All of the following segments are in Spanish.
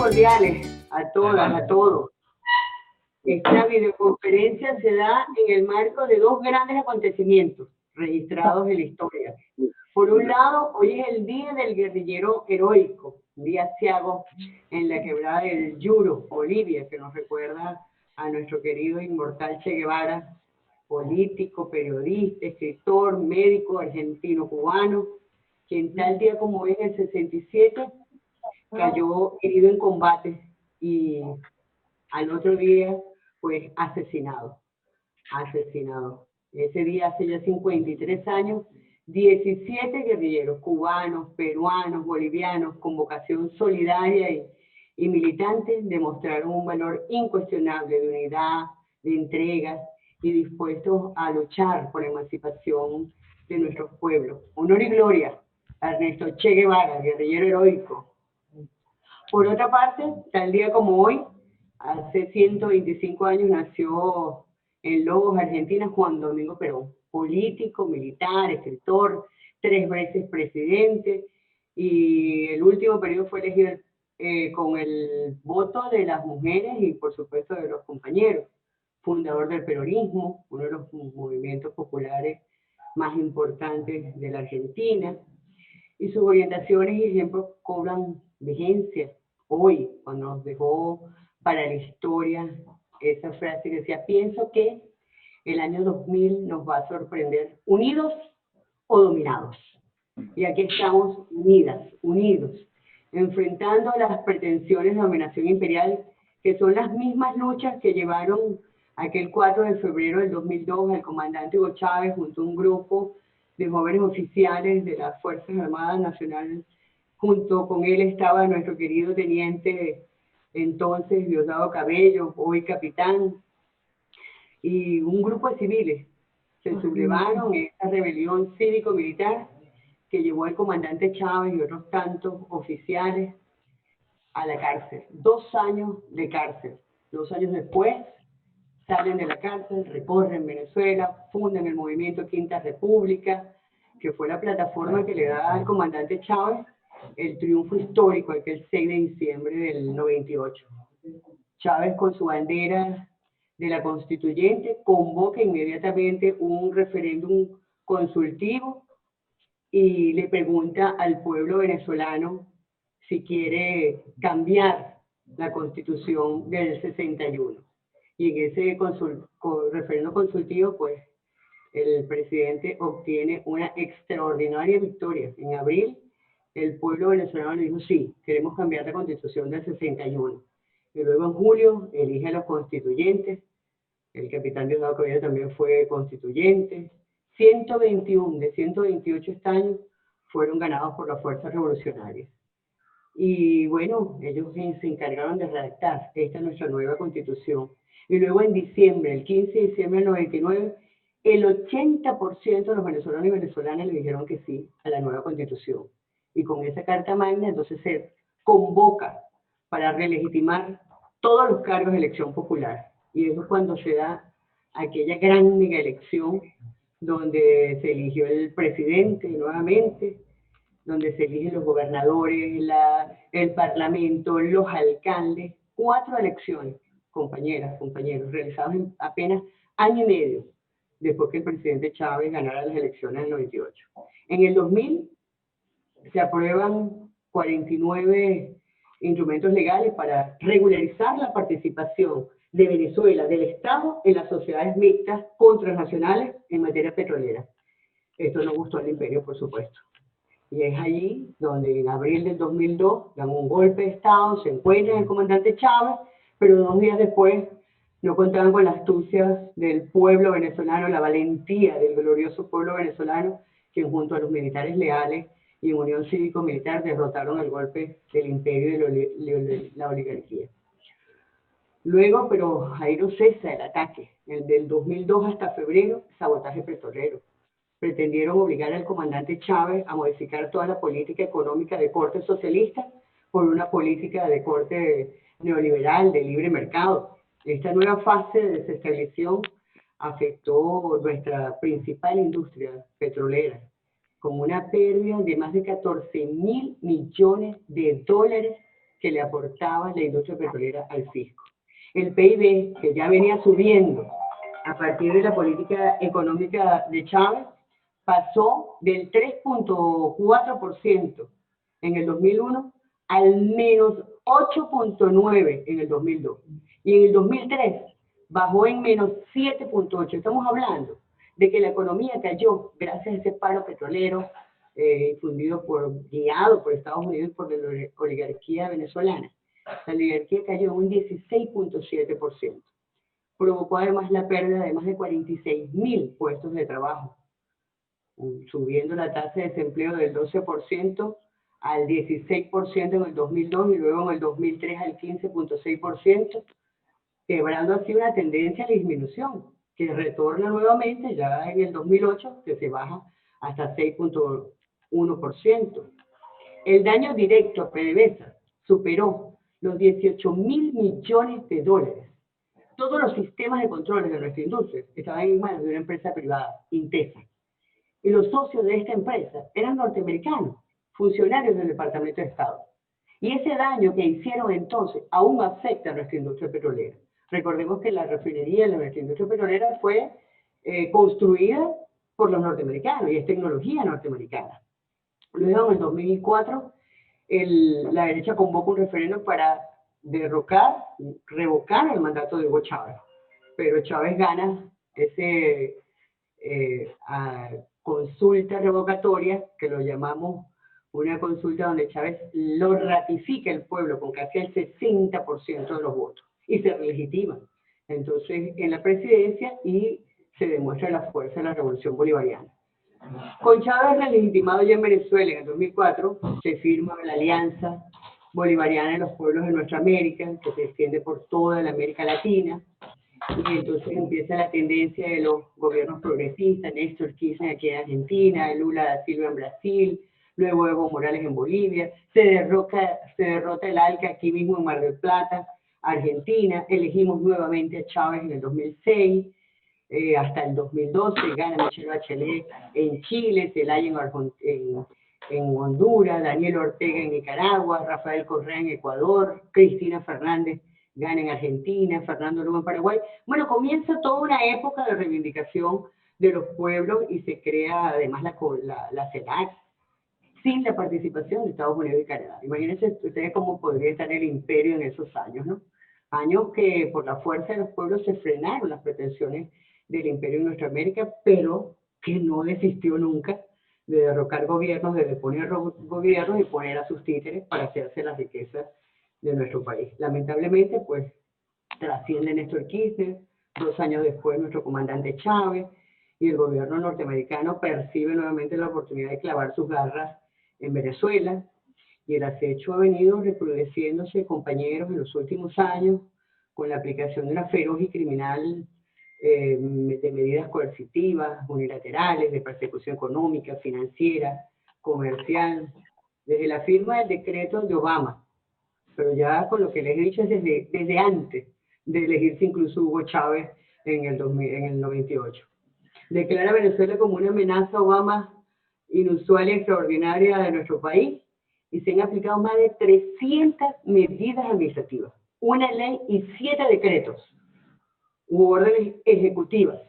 cordiales a todas, a todos. Esta videoconferencia se da en el marco de dos grandes acontecimientos registrados en la historia. Por un lado, hoy es el Día del Guerrillero Heroico, un día aciago en la quebrada del Yuro, Bolivia, que nos recuerda a nuestro querido inmortal Che Guevara, político, periodista, escritor, médico, argentino-cubano, quien tal día como hoy en el 67 cayó herido en combate y al otro día fue asesinado. Ese día, hace ya 53 años, 17 guerrilleros cubanos, peruanos, bolivianos, con vocación solidaria y militante, demostraron un valor incuestionable de unidad, de entrega y dispuestos a luchar por la emancipación de nuestros pueblos. Honor y gloria a Ernesto Che Guevara, guerrillero heroico. Por otra parte, tal día como hoy, hace 125 años nació en Lobos, Argentina, Juan Domingo Perón, político, militar, escritor, 3 veces presidente, y el último periodo fue elegido con el voto de las mujeres y por supuesto de los compañeros, fundador del peronismo, uno de los movimientos populares más importantes de la Argentina, y sus orientaciones y ejemplos cobran vigencia hoy, cuando nos dejó para la historia esa frase que decía: pienso que el año 2000 nos va a sorprender unidos o dominados. Y aquí estamos unidos, enfrentando las pretensiones de dominación imperial, que son las mismas luchas que llevaron aquel 4 de febrero del 2002 al comandante Hugo Chávez junto a un grupo de jóvenes oficiales de las Fuerzas Armadas Nacionales. Junto con él estaba nuestro querido teniente entonces Diosdado Cabello, hoy capitán, y un grupo de civiles se sublevaron en esta rebelión cívico-militar que llevó al comandante Chávez y otros tantos oficiales a la cárcel. 2 años de cárcel. 2 años después salen de la cárcel, recorren Venezuela, fundan el movimiento Quinta República, que fue la plataforma que le da al comandante Chávez el triunfo histórico aquel 6 de diciembre del 98. Chávez, con su bandera de la constituyente, convoca inmediatamente un referéndum consultivo y le pregunta al pueblo venezolano si quiere cambiar la constitución del 61. Y en ese referéndum consultivo, pues, el presidente obtiene una extraordinaria victoria. En abril, el pueblo venezolano le dijo: sí, queremos cambiar la constitución del 61. Y luego en julio elige a los constituyentes. El capitán Diosdado Cabello también fue constituyente. 121 de 128 escaños fueron ganados por las fuerzas revolucionarias. Y bueno, ellos se encargaron de redactar esta nuestra nueva constitución. Y luego en diciembre, el 15 de diciembre del 99, el 80% de los venezolanos y venezolanas le dijeron que sí a la nueva constitución. Y con esa carta magna entonces se convoca para relegitimar todos los cargos de elección popular. Y eso es cuando se da aquella gran mega elección donde se eligió el presidente nuevamente, donde se eligen los gobernadores, el parlamento, los alcaldes. 4 elecciones, compañeras, compañeros, realizadas en apenas año y medio después que el presidente Chávez ganara las elecciones en el 98. En el 2000 se aprueban 49 instrumentos legales para regularizar la participación de Venezuela, del Estado, en las sociedades mixtas transnacionales en materia petrolera. Esto no gustó al imperio, por supuesto. Y es allí donde en abril del 2002 dan un golpe de Estado, se encuentran el comandante Chávez, pero 2 días después no contaban con la astucia del pueblo venezolano, la valentía del glorioso pueblo venezolano, que junto a los militares leales y en unión cívico-militar derrotaron el golpe del imperio y de la oligarquía. Luego, pero ahí no cesa el ataque. Del 2002 hasta febrero, sabotaje petrolero. Pretendieron obligar al comandante Chávez a modificar toda la política económica de corte socialista por una política de corte neoliberal, de libre mercado. Esta nueva fase de desestabilización afectó nuestra principal industria petrolera, con una pérdida de más de 14.000 millones de dólares que le aportaba la industria petrolera al fisco. El PIB, que ya venía subiendo a partir de la política económica de Chávez, pasó del 3.4% en el 2001 al menos 8.9% en el 2002. Y en el 2003 bajó en menos 7.8%. Estamos hablando de que la economía cayó gracias a ese paro petrolero guiado por Estados Unidos y por la oligarquía venezolana. La oligarquía cayó en un 16.7%. Provocó además la pérdida de más de 46.000 puestos de trabajo, subiendo la tasa de desempleo del 12% al 16% en el 2002 y luego en el 2003 al 15.6%, quebrando así una tendencia a la disminución, que retorna nuevamente ya en el 2008, que se baja hasta 6.1%. El daño directo a PDVSA superó los 18.000 millones de dólares. Todos los sistemas de controles de nuestra industria estaban en manos de una empresa privada, Intesa. Y los socios de esta empresa eran norteamericanos, funcionarios del Departamento de Estado. Y ese daño que hicieron entonces aún afecta a nuestra industria petrolera. Recordemos que la refinería de nuestra industria petrolera fue construida por los norteamericanos y es tecnología norteamericana. Luego, en el 2004, la derecha convoca un referéndum para revocar el mandato de Hugo Chávez. Pero Chávez gana ese consulta revocatoria, que lo llamamos una consulta donde Chávez lo ratifica el pueblo con casi el 60% de los votos y se legitima entonces en la presidencia y se demuestra la fuerza de la revolución bolivariana. Con Chávez relegitimado ya en Venezuela en el 2004, se firma la Alianza Bolivariana de los Pueblos de Nuestra América, que se extiende por toda la América Latina, y entonces empieza la tendencia de los gobiernos progresistas, Néstor Kirchner aquí en Argentina, Lula da Silva en Brasil, luego Evo Morales en Bolivia, se derrota el ALCA aquí mismo en Mar del Plata, Argentina, elegimos nuevamente a Chávez en el 2006, hasta el 2012 gana Michelle Bachelet en Chile, Zelaya en Honduras, Daniel Ortega en Nicaragua, Rafael Correa en Ecuador, Cristina Fernández gana en Argentina, Fernando Lugo en Paraguay. Bueno, comienza toda una época de reivindicación de los pueblos y se crea además la CELAC, sin la participación de Estados Unidos y Canadá. Imagínense ustedes cómo podría estar el imperio en esos años, ¿no? Años que por la fuerza de los pueblos se frenaron las pretensiones del imperio en nuestra América, pero que no desistió nunca de derrocar gobiernos, de deponer gobiernos y poner a sus títeres para hacerse las riquezas de nuestro país. Lamentablemente, pues, trasciende Néstor Kirchner, 2 años después nuestro comandante Chávez, y el gobierno norteamericano percibe nuevamente la oportunidad de clavar sus garras en Venezuela, y el acecho ha venido recrudeciéndose, compañeros, en los últimos años, con la aplicación de una feroz y criminal de medidas coercitivas, unilaterales, de persecución económica, financiera, comercial, desde la firma del decreto de Obama, pero ya con lo que les he dicho es desde antes de elegirse incluso Hugo Chávez en el 98. Declara a Venezuela como una amenaza a Obama inusual y extraordinaria de nuestro país, y se han aplicado más de 300 medidas administrativas, una ley y 7 decretos u órdenes ejecutivas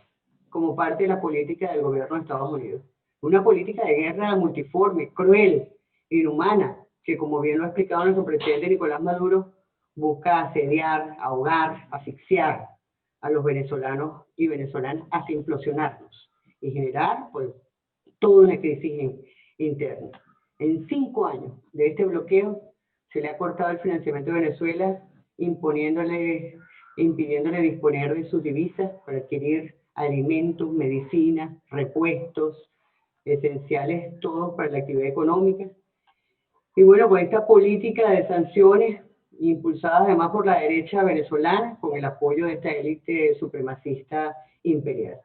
como parte de la política del gobierno de Estados Unidos. Una política de guerra multiforme, cruel, inhumana, que como bien lo ha explicado nuestro presidente Nicolás Maduro, busca asediar, ahogar, asfixiar a los venezolanos y venezolanas hasta implosionarnos y generar pues toda una crisis interna. En 5 años de este bloqueo se le ha cortado el financiamiento de Venezuela, impidiéndole disponer de sus divisas para adquirir alimentos, medicinas, repuestos, esenciales todos para la actividad económica. Y bueno, con esta política de sanciones impulsadas además por la derecha venezolana, con el apoyo de esta élite supremacista imperial.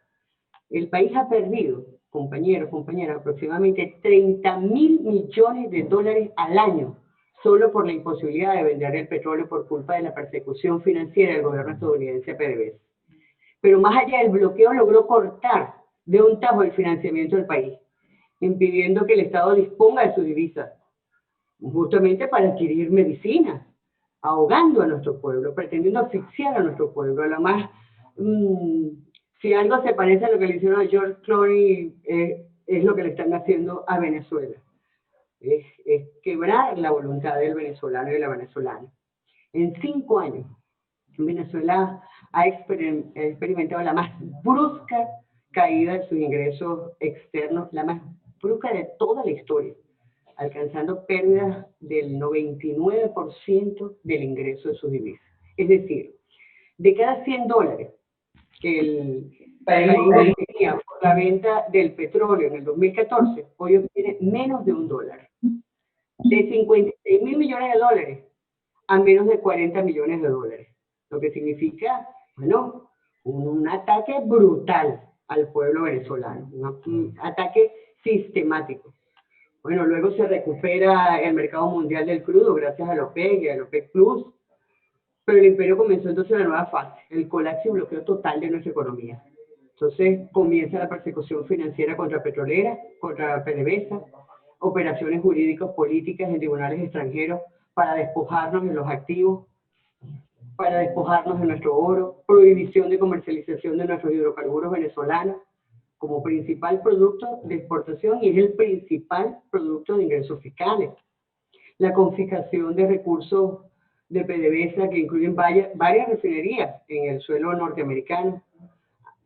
El país ha perdido, compañeros, compañeras, aproximadamente 30.000 millones de dólares al año, solo por la imposibilidad de vender el petróleo por culpa de la persecución financiera del gobierno estadounidense a PDVSA. Pero más allá del bloqueo, logró cortar de un tajo el financiamiento del país, impidiendo que el Estado disponga de su divisa, justamente para adquirir medicinas, ahogando a nuestro pueblo, pretendiendo asfixiar a nuestro pueblo. Además, si algo se parece a lo que le hicieron a George Clooney, es lo que le están haciendo a Venezuela. Es quebrar la voluntad del venezolano y de la venezolana. En 5 años, Venezuela ha experimentado la más brusca caída de sus ingresos externos, la más brusca de toda la historia, alcanzando pérdidas del 99% del ingreso de sus divisas. Es decir, de cada $100 que el país obtenía por la venta del petróleo en el 2014, hoy obtiene menos de $1. De 56.000 millones de dólares a menos de 40 millones de dólares. Lo que significa, bueno, un ataque brutal al pueblo venezolano, un ataque sistemático. Bueno, luego se recupera el mercado mundial del crudo gracias a la OPEC y a la OPEC Plus, pero el imperio comenzó entonces la nueva fase, el colapso y bloqueo total de nuestra economía. Entonces comienza la persecución financiera contra petroleras, contra PDVSA, operaciones jurídicas políticas en tribunales extranjeros para despojarnos de los activos, para despojarnos de nuestro oro, prohibición de comercialización de nuestros hidrocarburos venezolanos como principal producto de exportación y es el principal producto de ingresos fiscales. La confiscación de recursos de PDVSA que incluyen varias refinerías en el suelo norteamericano,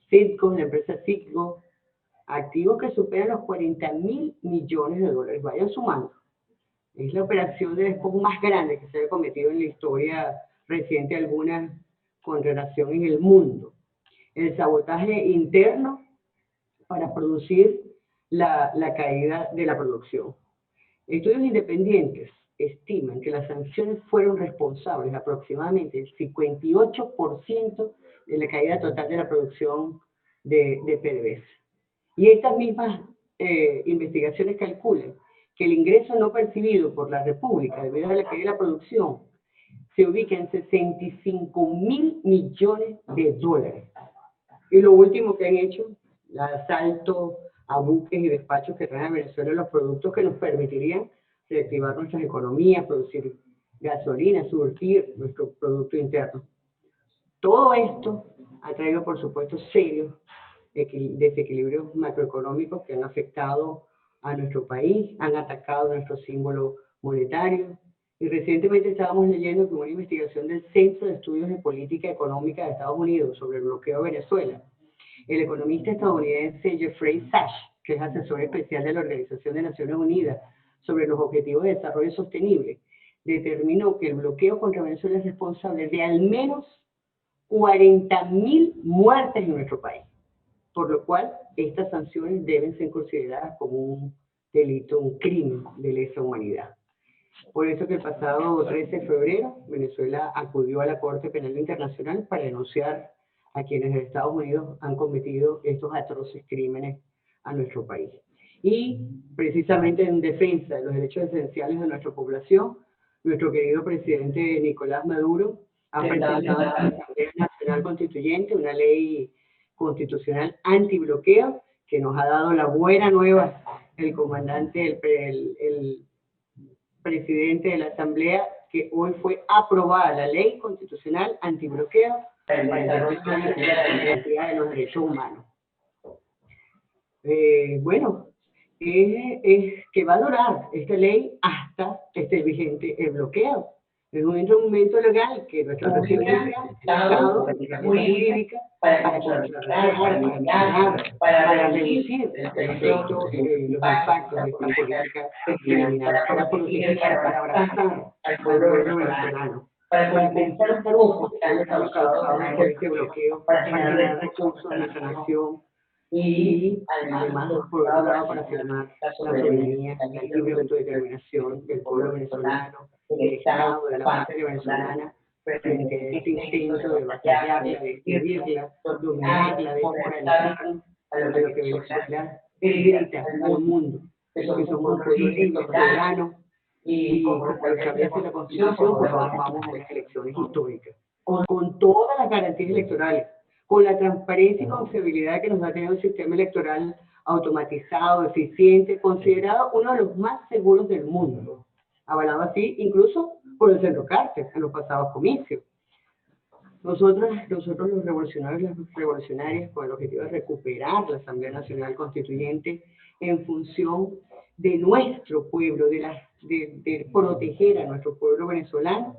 Citgo, la empresa Citgo, activos que superan los 40.000 millones de dólares. Vayan sumando. Es la operación de despojo más grande que se ha cometido en la historia reciente alguna con relación en el mundo. El sabotaje interno para producir la caída de la producción. Estudios independientes estiman que las sanciones fueron responsables aproximadamente del 58% de la caída total de la producción de PDVSA. Y estas mismas investigaciones calculan que el ingreso no percibido por la República debido a la caída de la producción se ubica en 65.000 millones de dólares. Y lo último que han hecho, el asalto a buques y despachos que traen a Venezuela los productos que nos permitirían reactivar nuestras economías, producir gasolina, surtir nuestro producto interno. Todo esto ha traído, por supuesto, serios desequilibrios macroeconómicos que han afectado a nuestro país, han atacado nuestro símbolo monetario. Y recientemente estábamos leyendo que una investigación del Centro de Estudios de Política Económica de Estados Unidos sobre el bloqueo de Venezuela, el economista estadounidense Jeffrey Sachs, que es asesor especial de la Organización de Naciones Unidas sobre los Objetivos de Desarrollo Sostenible, determinó que el bloqueo contra Venezuela es responsable de al menos 40.000 muertes en nuestro país, por lo cual estas sanciones deben ser consideradas como un delito, un crimen de lesa humanidad. Por eso que el pasado 13 de febrero Venezuela acudió a la Corte Penal Internacional para denunciar a quienes de Estados Unidos han cometido estos atroces crímenes a nuestro país. Y precisamente en defensa de los derechos esenciales de nuestra población, nuestro querido presidente Nicolás Maduro ha presentado a la Asamblea Nacional Constituyente una ley constitucional antibloqueo que nos ha dado la buena nueva el comandante, el presidente de la Asamblea, que hoy fue aprobada la ley constitucional antibloqueo para el desarrollo de los derechos humanos. Bueno, es que va a durar esta ley hasta que esté vigente el bloqueo. Es un instrumento legal que nuestra presidencia, Estado, jurídica, para controlar, para reducir el efecto, los impactos de esta política criminal, para proteger, para abrazar al pueblo venezolano, para compensar un daño causado por este bloqueo, para generar recursos a nuestra nación y además, por otro lado, para afirmar la soberanía, la libre autodeterminación del pueblo venezolano, del Estado, de la patria venezolana, frente a este intento de batallarla, de destruirla, dominarla, desmoralizar a lo que Venezuela grita al mundo, que somos un pueblo libre, soberano, y como lo establece la Constitución, pues vamos a unas elecciones históricas, con todas las garantías electorales, con la transparencia y confiabilidad que nos da tener un sistema electoral automatizado, eficiente, considerado uno de los más seguros del mundo, avalado así incluso por el Centro Carter en los pasados comicios. Nosotros los revolucionarios y las revolucionarias, con el objetivo de recuperar la Asamblea Nacional Constituyente en función de nuestro pueblo, de proteger a nuestro pueblo venezolano,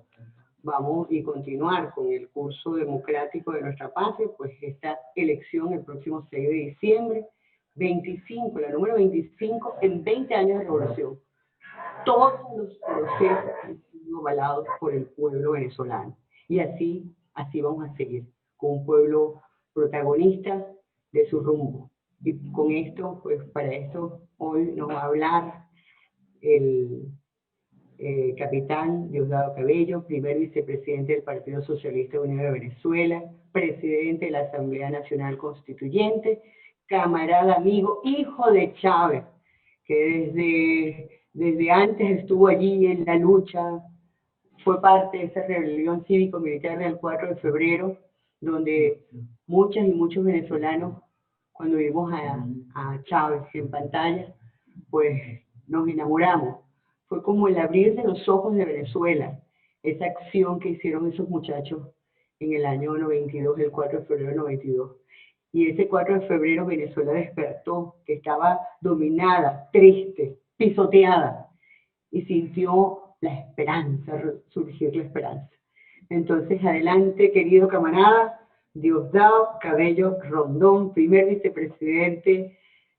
vamos y continuar con el curso democrático de nuestra patria, pues esta elección el próximo 6 de diciembre, 25, la número 25 en 20 años de revolución. Todos los procesos han sido avalados por el pueblo venezolano. Y así vamos a seguir, con un pueblo protagonista de su rumbo. Y con esto, pues para esto, hoy nos va a hablar el capitán Diosdado Cabello, primer vicepresidente del Partido Socialista Unido de Venezuela, presidente de la Asamblea Nacional Constituyente, camarada, amigo, hijo de Chávez, que desde antes estuvo allí en la lucha, fue parte de esa rebelión cívico-militar del 4 de febrero, donde muchas y muchos venezolanos, cuando vimos a Chávez en pantalla, pues nos enamoramos. Fue como el abrir de los ojos de Venezuela, esa acción que hicieron esos muchachos en el año 92, el 4 de febrero del 92. Y ese 4 de febrero Venezuela despertó, que estaba dominada, triste, pisoteada, y sintió la esperanza, surgir la esperanza. Entonces, adelante, querido camarada, Diosdado Cabello Rondón, primer vicepresidente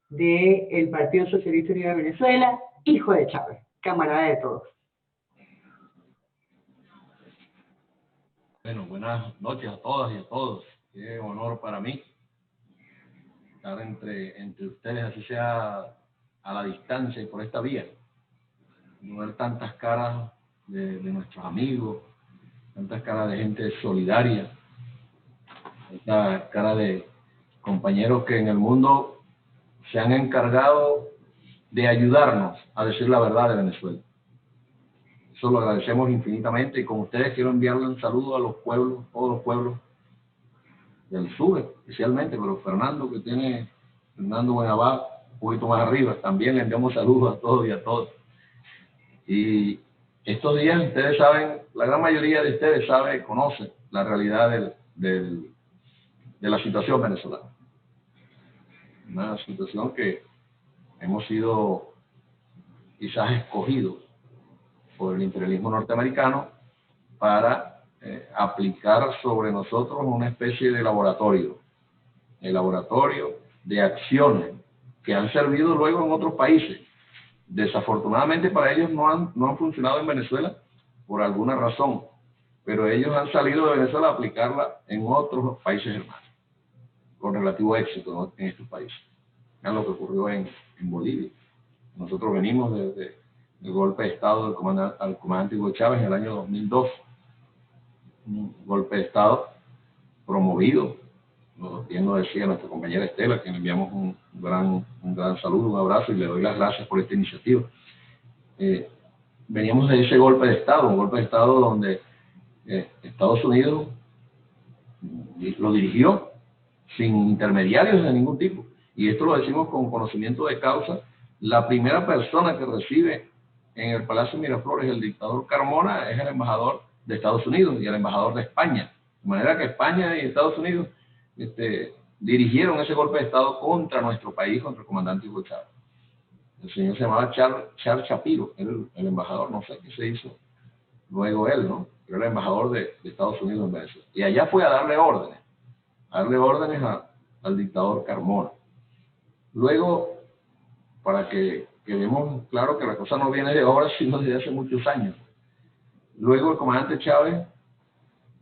del Partido Socialista Unido de Venezuela, hijo de Chávez, camarada de todos. Bueno, buenas noches a todas y a todos. Qué honor para mí estar entre ustedes, así sea a la distancia y por esta vía. Ver tantas caras de nuestros amigos, tantas caras de gente solidaria, tantas caras de compañeros que en el mundo se han encargado de ayudarnos a decir la verdad de Venezuela. Eso lo agradecemos infinitamente y con ustedes quiero enviarle un saludo a los pueblos, todos los pueblos del sur especialmente, pero Fernando Buenabad, un poquito más arriba, también le enviamos saludos a todos y a todos. Y estos días ustedes saben, la gran mayoría de ustedes sabe, conoce la realidad de la situación venezolana. Una situación que hemos sido quizás escogidos por el imperialismo norteamericano para aplicar sobre nosotros una especie de laboratorio, el laboratorio de acciones que han servido luego en otros países. Desafortunadamente para ellos no han funcionado en Venezuela por alguna razón, pero ellos han salido de Venezuela a aplicarla en otros países hermanos, con relativo éxito, ¿no?, en estos países. Vean lo que ocurrió en Bolivia. Nosotros venimos desde el golpe de Estado al comandante Hugo Chávez en el año 2002, un golpe de Estado promovido, bien lo decía nuestra compañera Estela, a quien le enviamos un gran saludo, un abrazo y le doy las gracias por esta iniciativa. Veníamos de ese golpe de Estado, un golpe de Estado donde Estados Unidos lo dirigió sin intermediarios de ningún tipo. Y esto lo decimos con conocimiento de causa. La primera persona que recibe en el Palacio Miraflores el dictador Carmona es el embajador de Estados Unidos y el embajador de España. De manera que España y Estados Unidos dirigieron ese golpe de Estado contra nuestro país, contra el comandante Hugo Chávez. El señor se llamaba Charles Shapiro, era el embajador, no sé qué se hizo luego él, ¿no? Pero era el embajador de Estados Unidos en Venezuela. Y allá fue a darle órdenes al dictador Carmona. Luego, para que quedemos claro que la cosa no viene de ahora, sino desde hace muchos años. Luego el comandante Chávez,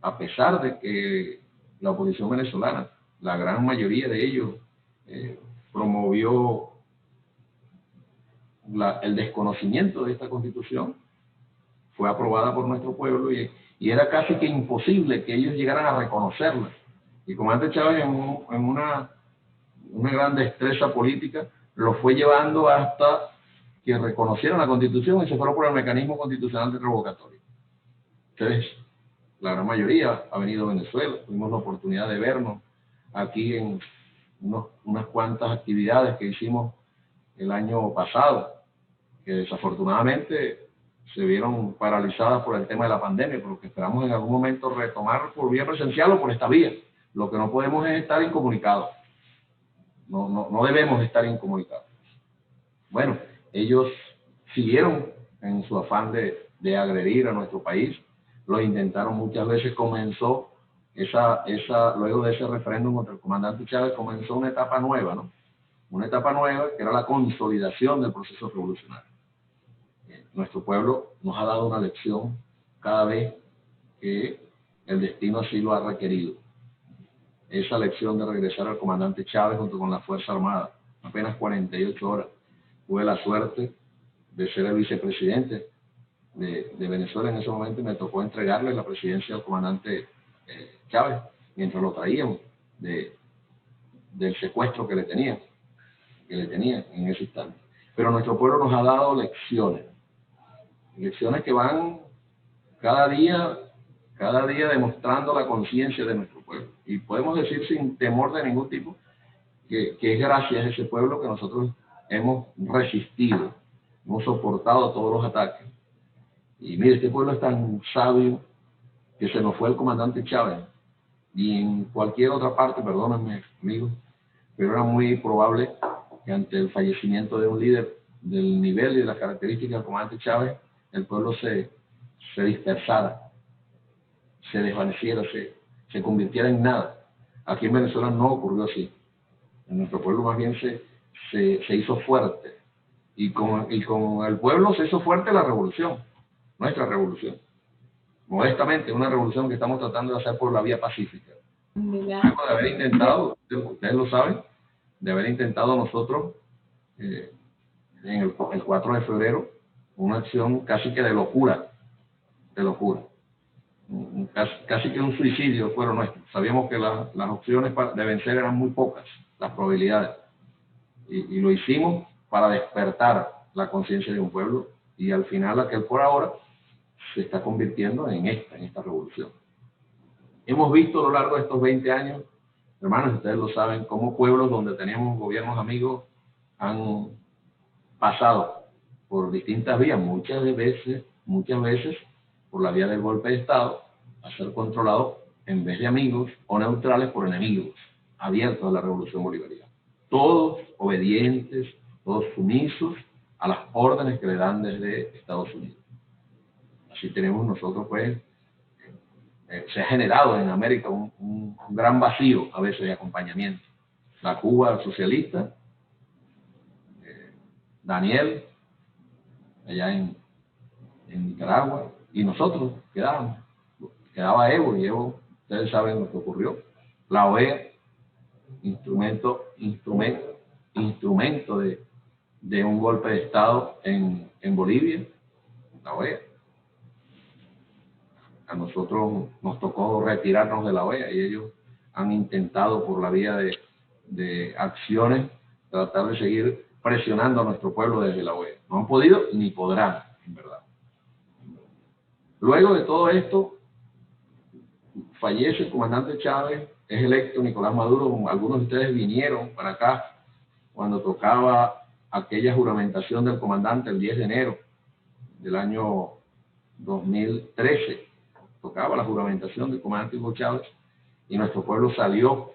a pesar de que la oposición venezolana, la gran mayoría de ellos, promovió el desconocimiento de esta Constitución, fue aprobada por nuestro pueblo y era casi que imposible que ellos llegaran a reconocerla. Y el comandante Chávez, en una gran destreza política, lo fue llevando hasta que reconocieron la Constitución y se fueron por el mecanismo constitucional de revocatoria. Entonces, la gran mayoría ha venido a Venezuela, tuvimos la oportunidad de vernos aquí en unas cuantas actividades que hicimos el año pasado, que desafortunadamente se vieron paralizadas por el tema de la pandemia, porque esperamos en algún momento retomar por vía presencial o por esta vía. Lo que no podemos es estar incomunicados. No debemos estar incomunicados. Bueno, ellos siguieron en su afán de agredir a nuestro país. Lo intentaron muchas veces. Comenzó luego de ese referéndum contra el comandante Chávez, comenzó una etapa nueva, ¿no? Una etapa nueva que era la consolidación del proceso revolucionario. Nuestro pueblo nos ha dado una lección cada vez que el destino así lo ha requerido. Esa lección de regresar al comandante Chávez junto con la Fuerza Armada, apenas 48 horas. Tuve la suerte de ser el vicepresidente de Venezuela en ese momento y me tocó entregarle la presidencia al comandante Chávez mientras lo traíamos del secuestro que le tenían en ese instante. Pero nuestro pueblo nos ha dado lecciones que van cada día demostrando la conciencia de nuestro pueblo. Y podemos decir sin temor de ningún tipo que es gracias a ese pueblo que nosotros hemos resistido, hemos soportado todos los ataques. Y mire, este pueblo es tan sabio que se nos fue el comandante Chávez. Y en cualquier otra parte, perdónenme amigos, pero era muy probable que ante el fallecimiento de un líder del nivel y de las características del comandante Chávez, el pueblo se dispersara, se desvaneciera, se convirtiera en nada. Aquí en Venezuela no ocurrió así. En nuestro pueblo más bien se hizo fuerte. Y con el pueblo se hizo fuerte la revolución, nuestra revolución. Modestamente, una revolución que estamos tratando de hacer por la vía pacífica. Luego de haber intentado, ustedes lo saben, de haber intentado nosotros en el 4 de febrero una acción casi que de locura. Casi que un suicidio fue lo nuestro. Sabíamos que las opciones de vencer eran muy pocas, las probabilidades. Y lo hicimos para despertar la conciencia de un pueblo y al final aquel por ahora se está convirtiendo en esta revolución. Hemos visto a lo largo de estos 20 años, hermanos, ustedes lo saben, cómo pueblos donde teníamos gobiernos amigos han pasado por distintas vías, muchas veces por la vía del golpe de Estado, a ser controlados en vez de amigos o neutrales por enemigos abiertos a la revolución bolivariana. Todos obedientes, todos sumisos a las órdenes que le dan desde Estados Unidos. Así tenemos nosotros, pues, se ha generado en América un gran vacío a veces de acompañamiento. La Cuba socialista, Daniel, allá en Nicaragua, y nosotros quedaba Evo, y Evo, ustedes saben lo que ocurrió. La OEA, instrumento de un golpe de Estado en Bolivia, la OEA. A nosotros nos tocó retirarnos de la OEA y ellos han intentado por la vía de acciones tratar de seguir presionando a nuestro pueblo desde la OEA. No han podido ni podrán, en verdad. Luego de todo esto, fallece el comandante Chávez, es electo Nicolás Maduro. Algunos de ustedes vinieron para acá cuando tocaba aquella juramentación del comandante el 10 de enero del año 2013. Tocaba la juramentación del comandante Hugo Chávez y nuestro pueblo salió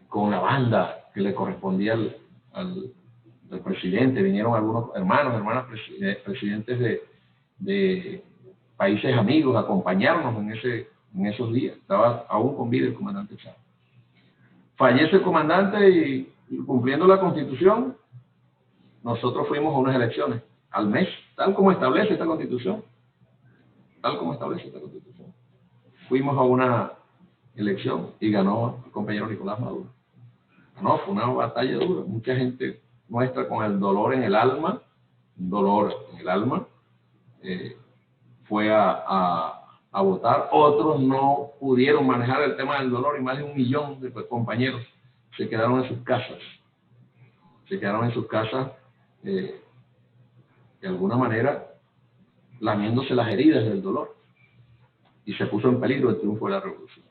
con la banda que le correspondía al presidente. Vinieron algunos hermanas presidentes de países amigos a acompañarnos en esos días. Estaba aún con vida el comandante Chávez. Fallece el comandante y cumpliendo la Constitución, nosotros fuimos a unas elecciones al mes, tal como establece esta Constitución. Fuimos a una elección y ganó el compañero Nicolás Maduro. Ganó, fue una batalla dura. Mucha gente nuestra con el dolor en el alma, fue a votar. Otros no pudieron manejar el tema del dolor y más de 1 millón de compañeros se quedaron en sus casas. De alguna manera lamiéndose las heridas del dolor, y se puso en peligro el triunfo de la revolución.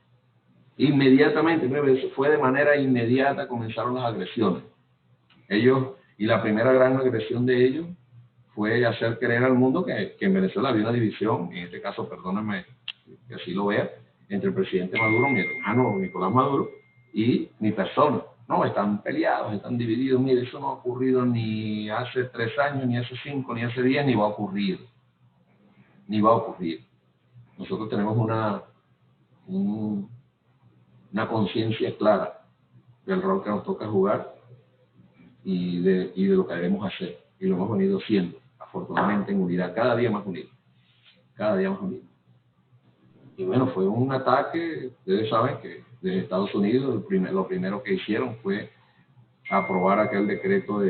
Inmediatamente, fue de manera inmediata, comenzaron las agresiones. Ellos Y la primera gran agresión de ellos fue hacer creer al mundo que en Venezuela había una división, en este caso, perdónenme que así lo vea, entre el presidente Maduro, mi hermano Nicolás Maduro, y mi persona. No, están peleados, están divididos. Mire, eso no ha ocurrido ni hace 3 años, ni hace 5, ni hace 10, ni va a ocurrir. Ni va a ocurrir. Nosotros tenemos una conciencia clara del rol que nos toca jugar y de lo que debemos hacer. Y lo hemos venido haciendo, afortunadamente en unidad, cada día más unidos. Cada día más unidos. Y bueno, fue un ataque, ustedes saben que desde Estados Unidos lo primero que hicieron fue aprobar aquel decreto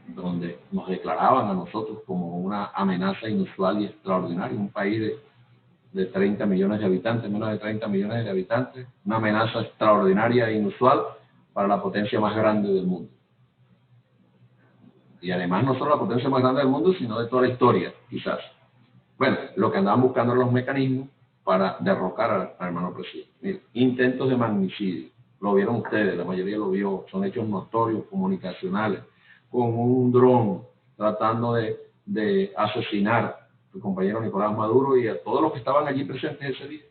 donde nos declaraban a nosotros como una amenaza inusual y extraordinaria, un país de 30 millones de habitantes, menos de 30 millones de habitantes, una amenaza extraordinaria e inusual para la potencia más grande del mundo. Y además no solo la potencia más grande del mundo, sino de toda la historia, quizás. Bueno, lo que andaban buscando eran los mecanismos para derrocar al hermano presidente. Miren, intentos de magnicidio, lo vieron ustedes, la mayoría lo vio, son hechos notorios, comunicacionales, con un dron tratando de asesinar a su compañero Nicolás Maduro y a todos los que estaban allí presentes ese día.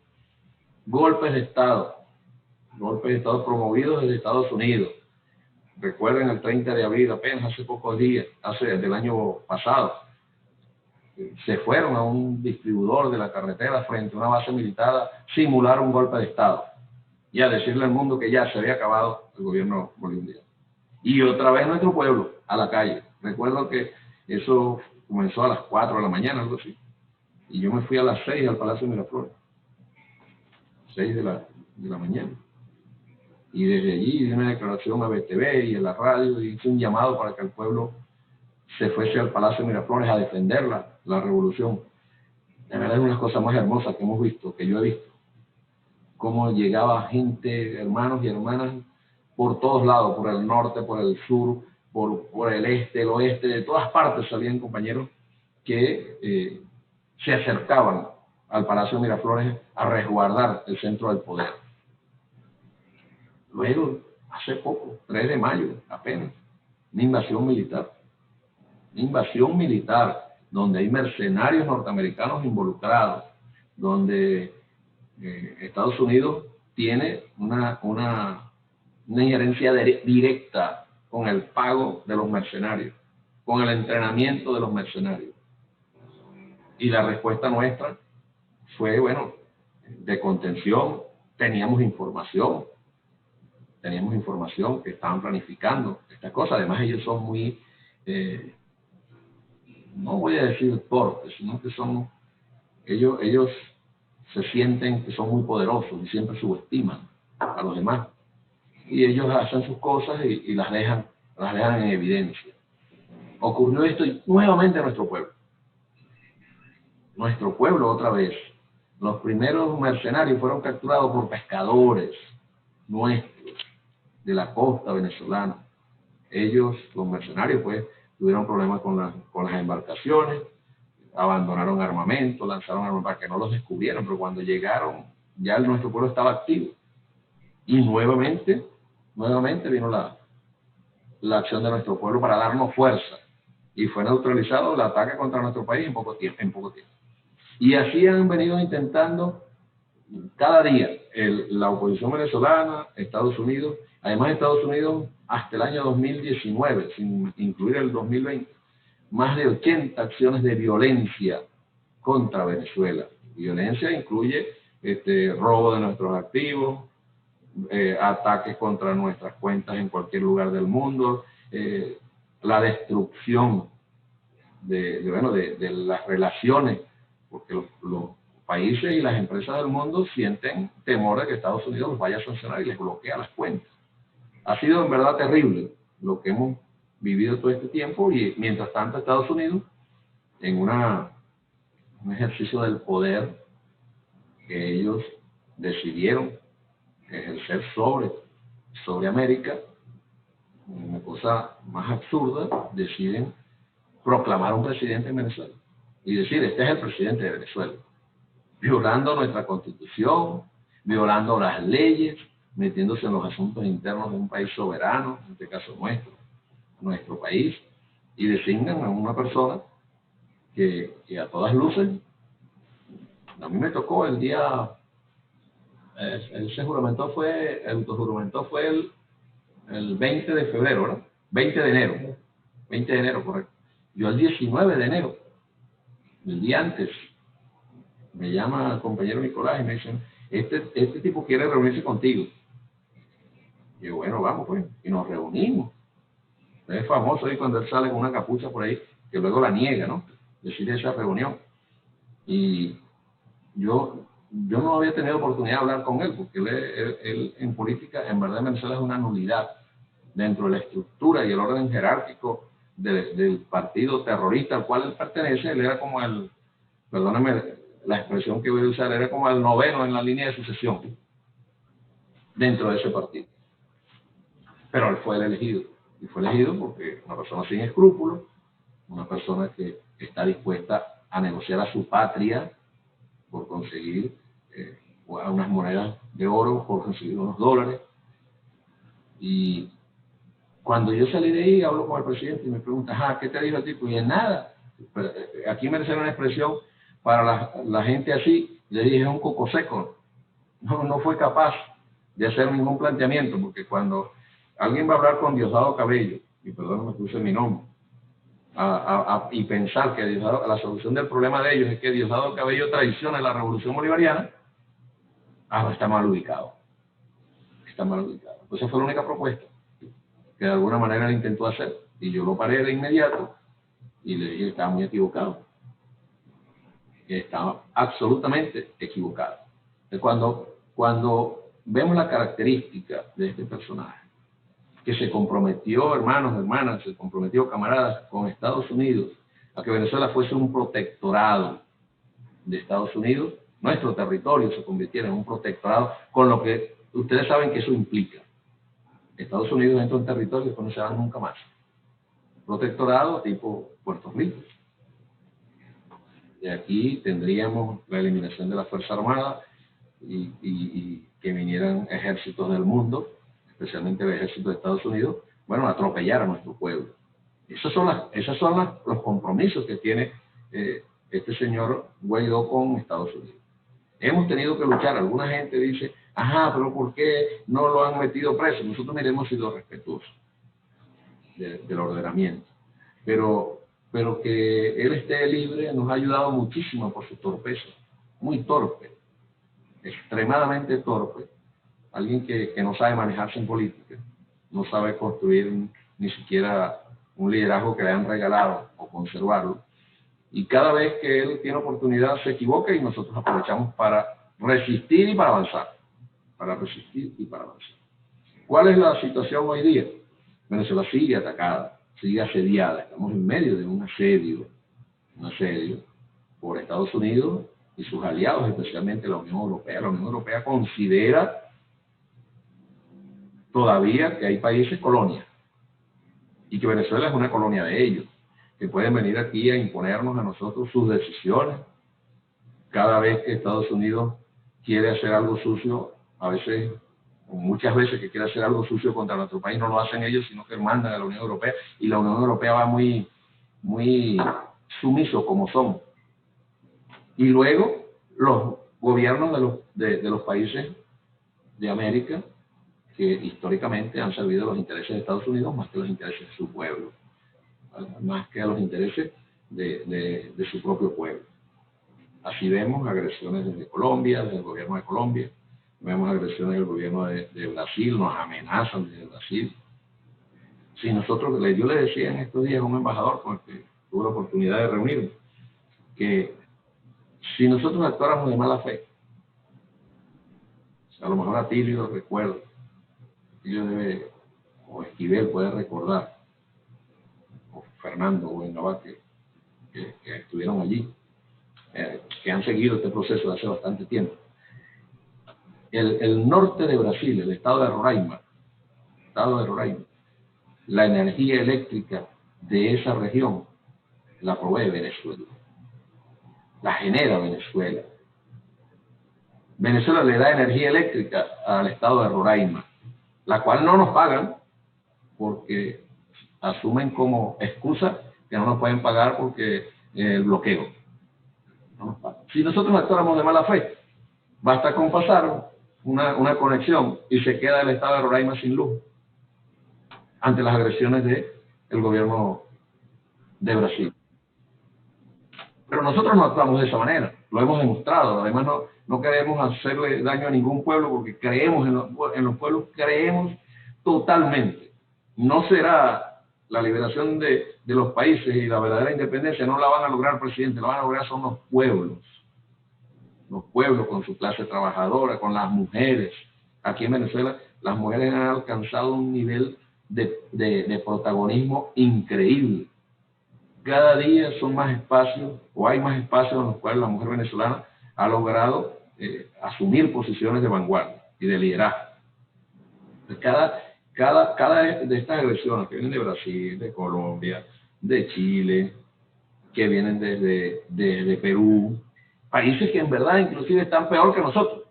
Golpes de Estado promovidos desde Estados Unidos. Recuerden el 30 de abril, apenas hace pocos días, del año pasado, se fueron a un distribuidor de la carretera frente a una base militar a simular un golpe de Estado y a decirle al mundo que ya se había acabado el gobierno bolivariano. Y otra vez nuestro pueblo a la calle. Recuerdo que eso comenzó a las 4 de la mañana, algo así. Y yo me fui a las 6 al Palacio de Miraflores. 6 de la mañana. Y desde allí di una declaración a BTV y a la radio y hice un llamado para que el pueblo se fuese al Palacio de Miraflores a defender la revolución. De verdad es una cosa más hermosa que hemos visto, que yo he visto. Cómo llegaba gente, hermanos y hermanas, por todos lados, por el norte, por el sur, por el este, el oeste, de todas partes salían compañeros que se acercaban al Palacio de Miraflores a resguardar el centro del poder. Luego, hace poco, 3 de mayo apenas, una invasión militar, donde hay mercenarios norteamericanos involucrados, donde Estados Unidos tiene una injerencia directa con el pago de los mercenarios, con el entrenamiento de los mercenarios. Y la respuesta nuestra fue, bueno, de contención. Teníamos información que estaban planificando estas cosas. Además ellos son muy, no voy a decir torpes, sino que son, ellos se sienten que son muy poderosos y siempre subestiman a los demás. Y ellos hacen sus cosas y las dejan en evidencia. Ocurrió esto nuevamente en nuestro pueblo. Nuestro pueblo otra vez. Los primeros mercenarios fueron capturados por pescadores nuestros de la costa venezolana. Ellos, los mercenarios, pues, tuvieron problemas con las embarcaciones, abandonaron armamento, lanzaron armamento para que no los descubrieran, pero cuando llegaron, ya nuestro pueblo estaba activo. Y nuevamente vino la acción de nuestro pueblo para darnos fuerza. Y fue neutralizado el ataque contra nuestro país en poco tiempo. Y así han venido intentando cada día la oposición venezolana, Estados Unidos. Además, Estados Unidos, hasta el año 2019, sin incluir el 2020, más de 80 acciones de violencia contra Venezuela. Violencia incluye robo de nuestros activos, ataques contra nuestras cuentas en cualquier lugar del mundo, la destrucción de las relaciones, porque los países y las empresas del mundo sienten temor de que Estados Unidos los vaya a sancionar y les bloquea las cuentas. Ha sido en verdad terrible lo que hemos vivido todo este tiempo y mientras tanto Estados Unidos, en un ejercicio del poder que ellos decidieron ejercer sobre América, una cosa más absurda, deciden proclamar un presidente en Venezuela y decir, este es el presidente de Venezuela, violando nuestra constitución, violando las leyes, metiéndose en los asuntos internos de un país soberano, en este caso nuestro. nuestro país y designan a una persona que a todas luces, a mí me tocó el día, el autojuramento fue el 20 de febrero, ¿no? 20 de enero, 20 de enero, correcto. Yo el 19 de enero, el día antes, me llama el compañero Nicolás y me dicen, este tipo quiere reunirse contigo. Y yo, bueno, vamos pues, y nos reunimos. Es famoso ahí cuando él sale con una capucha por ahí, que luego la niega, ¿no? Decir esa reunión. Y yo no había tenido oportunidad de hablar con él, porque él en política, en verdad en Venezuela es una nulidad dentro de la estructura y el orden jerárquico del partido terrorista al cual él pertenece. Él era como el, perdóname la expresión que voy a usar, era como el noveno en la línea de sucesión dentro de ese partido. Pero él fue el elegido, y fue elegido porque una persona sin escrúpulos, una persona que está dispuesta a negociar a su patria por conseguir unas monedas de oro, por conseguir unos dólares. Y cuando yo salí de ahí, hablo con el presidente y me pregunta, ¿qué te dijo el tipo? Y en nada. Aquí me hace una expresión para la gente así. Le dije, es un coco seco. No fue capaz de hacer ningún planteamiento, porque cuando alguien va a hablar con Diosdado Cabello, y perdón, me puse mi nombre, y pensar que la solución del problema de ellos es que Diosdado Cabello traicione la revolución bolivariana, está mal ubicado. Está mal ubicado. Esa fue la única propuesta que de alguna manera él intentó hacer, y yo lo paré de inmediato y le dije que estaba muy equivocado, que estaba absolutamente equivocado. Cuando vemos la característica de este personaje, que se comprometió, hermanos, se comprometió, camaradas, con Estados Unidos, a que Venezuela fuese un protectorado de Estados Unidos, nuestro territorio se convirtiera en un protectorado, con lo que ustedes saben que eso implica. Estados Unidos entra en territorio y después no se van nunca más. Protectorado tipo Puerto Rico. De aquí tendríamos la eliminación de la Fuerza Armada y que vinieran ejércitos del mundo, especialmente el ejército de Estados Unidos, bueno, a atropellar a nuestro pueblo. Esos son los compromisos que tiene este señor Guaidó con Estados Unidos. Hemos tenido que luchar. Alguna gente dice, pero ¿por qué no lo han metido preso? Nosotros hemos sido respetuosos del ordenamiento. Pero que él esté libre nos ha ayudado muchísimo por su torpeza. Muy torpe, extremadamente torpe. Alguien que no sabe manejarse en política, no sabe construir ni siquiera un liderazgo que le han regalado o conservarlo. Y cada vez que él tiene oportunidad se equivoca y nosotros aprovechamos para resistir y para avanzar. Para resistir y para avanzar. ¿Cuál es la situación hoy día? Venezuela sigue atacada, sigue asediada. Estamos en medio de un asedio por Estados Unidos y sus aliados, especialmente la Unión Europea. La Unión Europea considera todavía que hay países colonias y que Venezuela es una colonia de ellos, que pueden venir aquí a imponernos a nosotros sus decisiones. Cada vez que Estados Unidos quiere hacer algo sucio, a veces, o muchas veces que quiere hacer algo sucio contra nuestro país, no lo hacen ellos, sino que mandan a la Unión Europea, y la Unión Europea va muy sumiso como son. Y luego los gobiernos de los países de América, que históricamente han servido a los intereses de Estados Unidos más que a los intereses de su pueblo, más que a los intereses de su propio pueblo. Así vemos agresiones desde Colombia, desde el gobierno de Colombia, vemos agresiones del gobierno de Brasil, nos amenazan desde Brasil. Si nosotros, yo le decía en estos días a un embajador con el que tuve la oportunidad de reunirme, que si nosotros actuáramos de mala fe, a lo mejor Atilio recuerda, o Esquivel puede recordar, o Fernando o Benavá, que estuvieron allí, que han seguido este proceso de hace bastante tiempo. El norte de Brasil, el estado de Roraima, la energía eléctrica de esa región la provee Venezuela, la genera Venezuela. Venezuela le da energía eléctrica al estado de Roraima, la cual no nos pagan porque asumen como excusa que no nos pueden pagar porque el bloqueo. No nos pagan. Si nosotros actuáramos de mala fe, basta con pasar una conexión y se queda el estado de Roraima sin luz ante las agresiones del gobierno de Brasil. Pero nosotros no actuamos de esa manera, lo hemos demostrado. Además, no queremos hacerle daño a ningún pueblo porque creemos en los pueblos, creemos totalmente. No será la liberación de los países y la verdadera independencia, no la van a lograr, presidente, la van a lograr son los pueblos. Los pueblos con su clase trabajadora, con las mujeres. Aquí en Venezuela, las mujeres han alcanzado un nivel de protagonismo increíble. Cada día son más espacios, o hay más espacios en los cuales la mujer venezolana ha logrado asumir posiciones de vanguardia y de liderazgo. Cada de estas agresiones que vienen de Brasil, de Colombia, de Chile, que vienen desde Perú, países que en verdad inclusive están peor que nosotros.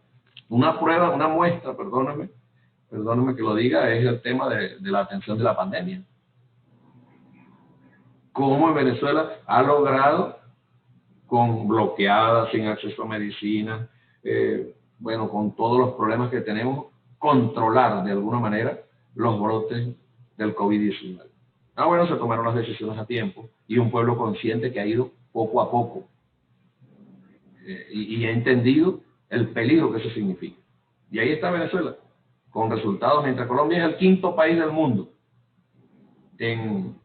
Una prueba, una muestra, perdónenme que lo diga, es el tema de la atención de la pandemia. Cómo en Venezuela ha logrado, con bloqueadas, sin acceso a medicina, bueno, con todos los problemas que tenemos, controlar de alguna manera los brotes del COVID-19. Bueno, se tomaron las decisiones a tiempo y un pueblo consciente que ha ido poco a poco y ha entendido el peligro que eso significa. Y ahí está Venezuela, con resultados, mientras Colombia es el 5º país del mundo en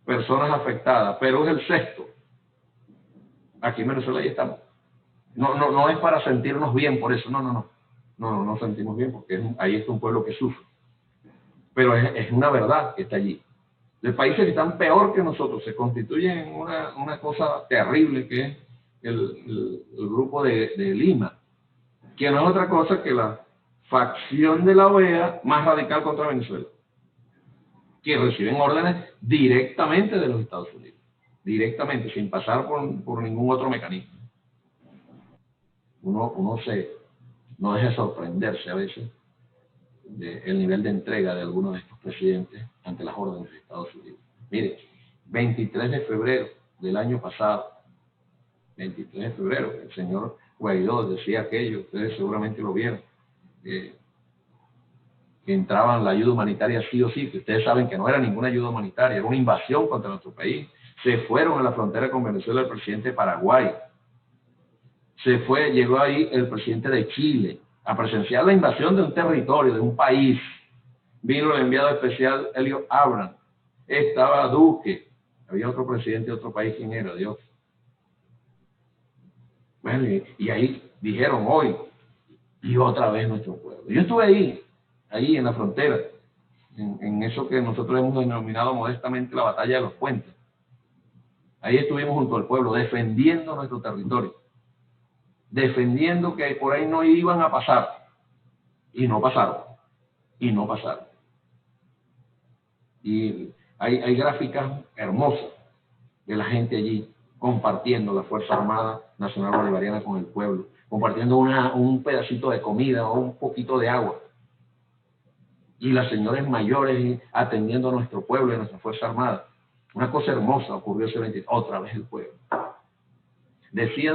personas afectadas, Perú es el 6º. Aquí en Venezuela ahí estamos. No es para sentirnos bien por eso, no sentimos bien porque ahí está un pueblo que sufre. Pero es una verdad que está allí. De países que están peor que nosotros, se constituyen en una cosa terrible que es el grupo de Lima, que no es otra cosa que la facción de la OEA más radical contra Venezuela, que reciben órdenes directamente de los Estados Unidos, directamente, sin pasar por ningún otro mecanismo. Uno no deja de sorprenderse a veces del nivel de entrega de algunos de estos presidentes ante las órdenes de Estados Unidos. Mire, 23 de febrero del año pasado, 23 de febrero, el señor Guaidó decía aquello, ustedes seguramente lo vieron, que entraban la ayuda humanitaria sí o sí, que ustedes saben que no era ninguna ayuda humanitaria, era una invasión contra nuestro país. Se fueron a la frontera con Venezuela el presidente de Paraguay, llegó ahí el presidente de Chile a presenciar la invasión de un territorio, de un país. Vino el enviado especial Elliot Abrams, estaba Duque, había otro presidente de otro país, ¿quién era? Dios. Bueno, y ahí dijeron hoy, y otra vez nuestro pueblo. Yo estuve ahí en la frontera, en eso que nosotros hemos denominado modestamente la batalla de los puentes. Ahí estuvimos junto al pueblo, defendiendo nuestro territorio, defendiendo que por ahí no iban a pasar, y no pasaron. Y hay gráficas hermosas de la gente allí compartiendo la Fuerza Armada Nacional Bolivariana con el pueblo, compartiendo un pedacito de comida o un poquito de agua. Y las señoras mayores atendiendo a nuestro pueblo y a nuestra Fuerza Armada. Una cosa hermosa ocurrió ese 23, otra vez el pueblo. Decía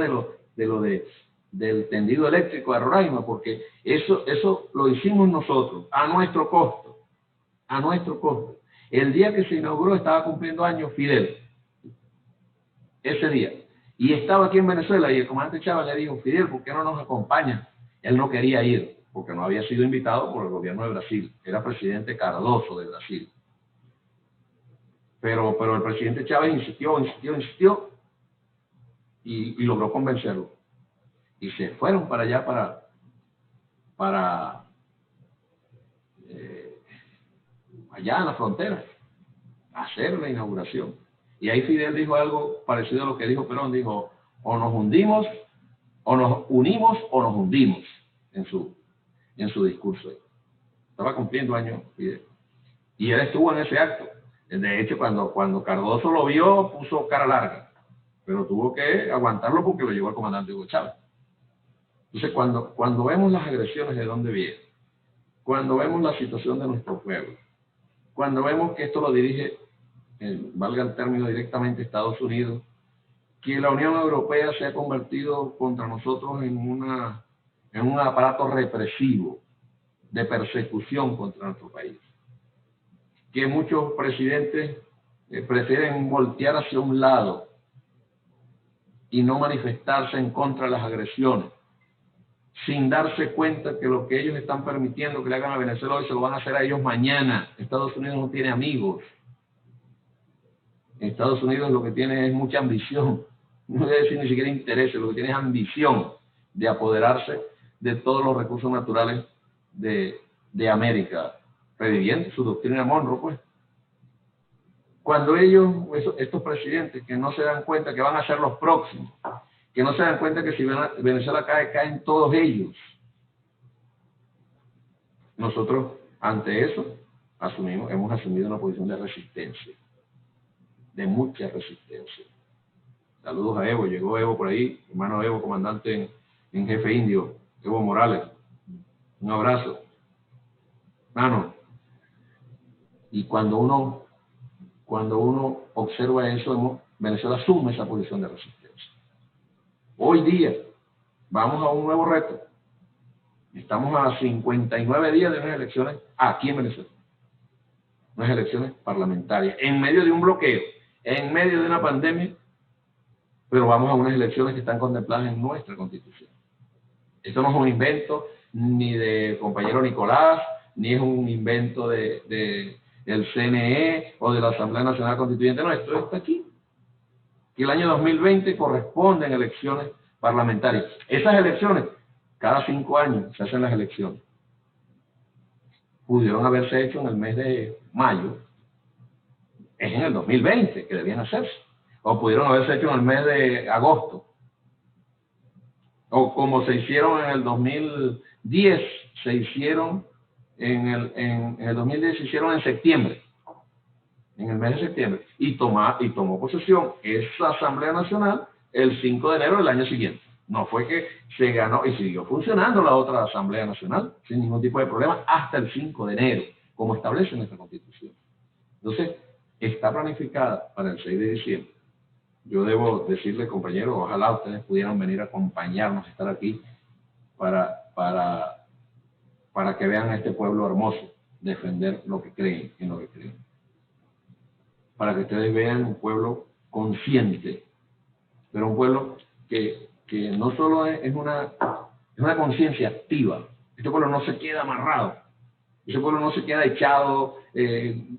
del tendido eléctrico de Roraima, porque eso lo hicimos nosotros, a nuestro costo. El día que se inauguró estaba cumpliendo años Fidel, ese día, y estaba aquí en Venezuela, y el comandante Chávez le dijo: Fidel, ¿por qué no nos acompaña? Él no quería ir, porque no había sido invitado por el gobierno de Brasil, era presidente Cardoso de Brasil. Pero el presidente Chávez insistió, y logró convencerlo. Y se fueron para allá, allá en la frontera, a hacer la inauguración. Y ahí Fidel dijo algo parecido a lo que dijo Perón, dijo: o nos hundimos, o nos unimos, o nos hundimos, en su discurso. Estaba cumpliendo años Fidel. Y él estuvo en ese acto. De hecho, cuando Cardoso lo vio, puso cara larga, pero tuvo que aguantarlo porque lo llevó el comandante Hugo Chávez. Entonces, cuando vemos las agresiones de dónde vienen, cuando vemos la situación de nuestro pueblo, cuando vemos que esto lo dirige valga el término directamente Estados Unidos, que la Unión Europea se ha convertido contra nosotros en un aparato represivo de persecución contra nuestro país. Que muchos presidentes prefieren voltear hacia un lado y no manifestarse en contra de las agresiones, sin darse cuenta que lo que ellos están permitiendo que le hagan a Venezuela hoy se lo van a hacer a ellos mañana. Estados Unidos no tiene amigos. Estados Unidos lo que tiene es mucha ambición, no debe decir ni siquiera interés, lo que tiene es ambición de apoderarse de todos los recursos naturales de América, reviviendo su doctrina Monroe, pues. Cuando ellos, estos presidentes que no se dan cuenta que van a ser los próximos, que no se dan cuenta que si Venezuela cae, caen todos ellos. Nosotros, ante eso, hemos asumido una posición de resistencia, de mucha resistencia. Saludos a Evo, llegó Evo por ahí, hermano Evo, comandante en jefe indio, Evo Morales. Un abrazo. Hermano, y cuando uno observa eso, Venezuela asume esa posición de resistencia. Hoy día, vamos a un nuevo reto. Estamos a 59 días de unas elecciones aquí en Venezuela. Unas elecciones parlamentarias, en medio de un bloqueo, en medio de una pandemia, pero vamos a unas elecciones que están contempladas en nuestra Constitución. Esto no es un invento ni de compañero Nicolás, ni es un invento del CNE o de la Asamblea Nacional Constituyente, no, esto está aquí. Y el año 2020 corresponden elecciones parlamentarias. Esas elecciones, cada 5 años se hacen las elecciones. Pudieron haberse hecho en el mes de mayo, es en el 2020 que debían hacerse. O pudieron haberse hecho en el mes de agosto. O como se hicieron en el 2010, se hicieron en el 2010 se hicieron en septiembre, en el mes de septiembre, y tomó posesión esa Asamblea Nacional el 5 de enero del año siguiente. No fue que se ganó y siguió funcionando la otra Asamblea Nacional sin ningún tipo de problema hasta el 5 de enero, como establece nuestra Constitución. Entonces, está planificada para el 6 de diciembre. Yo debo decirle, compañeros, ojalá ustedes pudieran venir a acompañarnos, estar aquí para que vean a este pueblo hermoso defender lo que creen, en lo que creen. Para que ustedes vean un pueblo consciente, pero un pueblo que no solo es una conciencia activa. Este pueblo no se queda amarrado, este pueblo no se queda echado,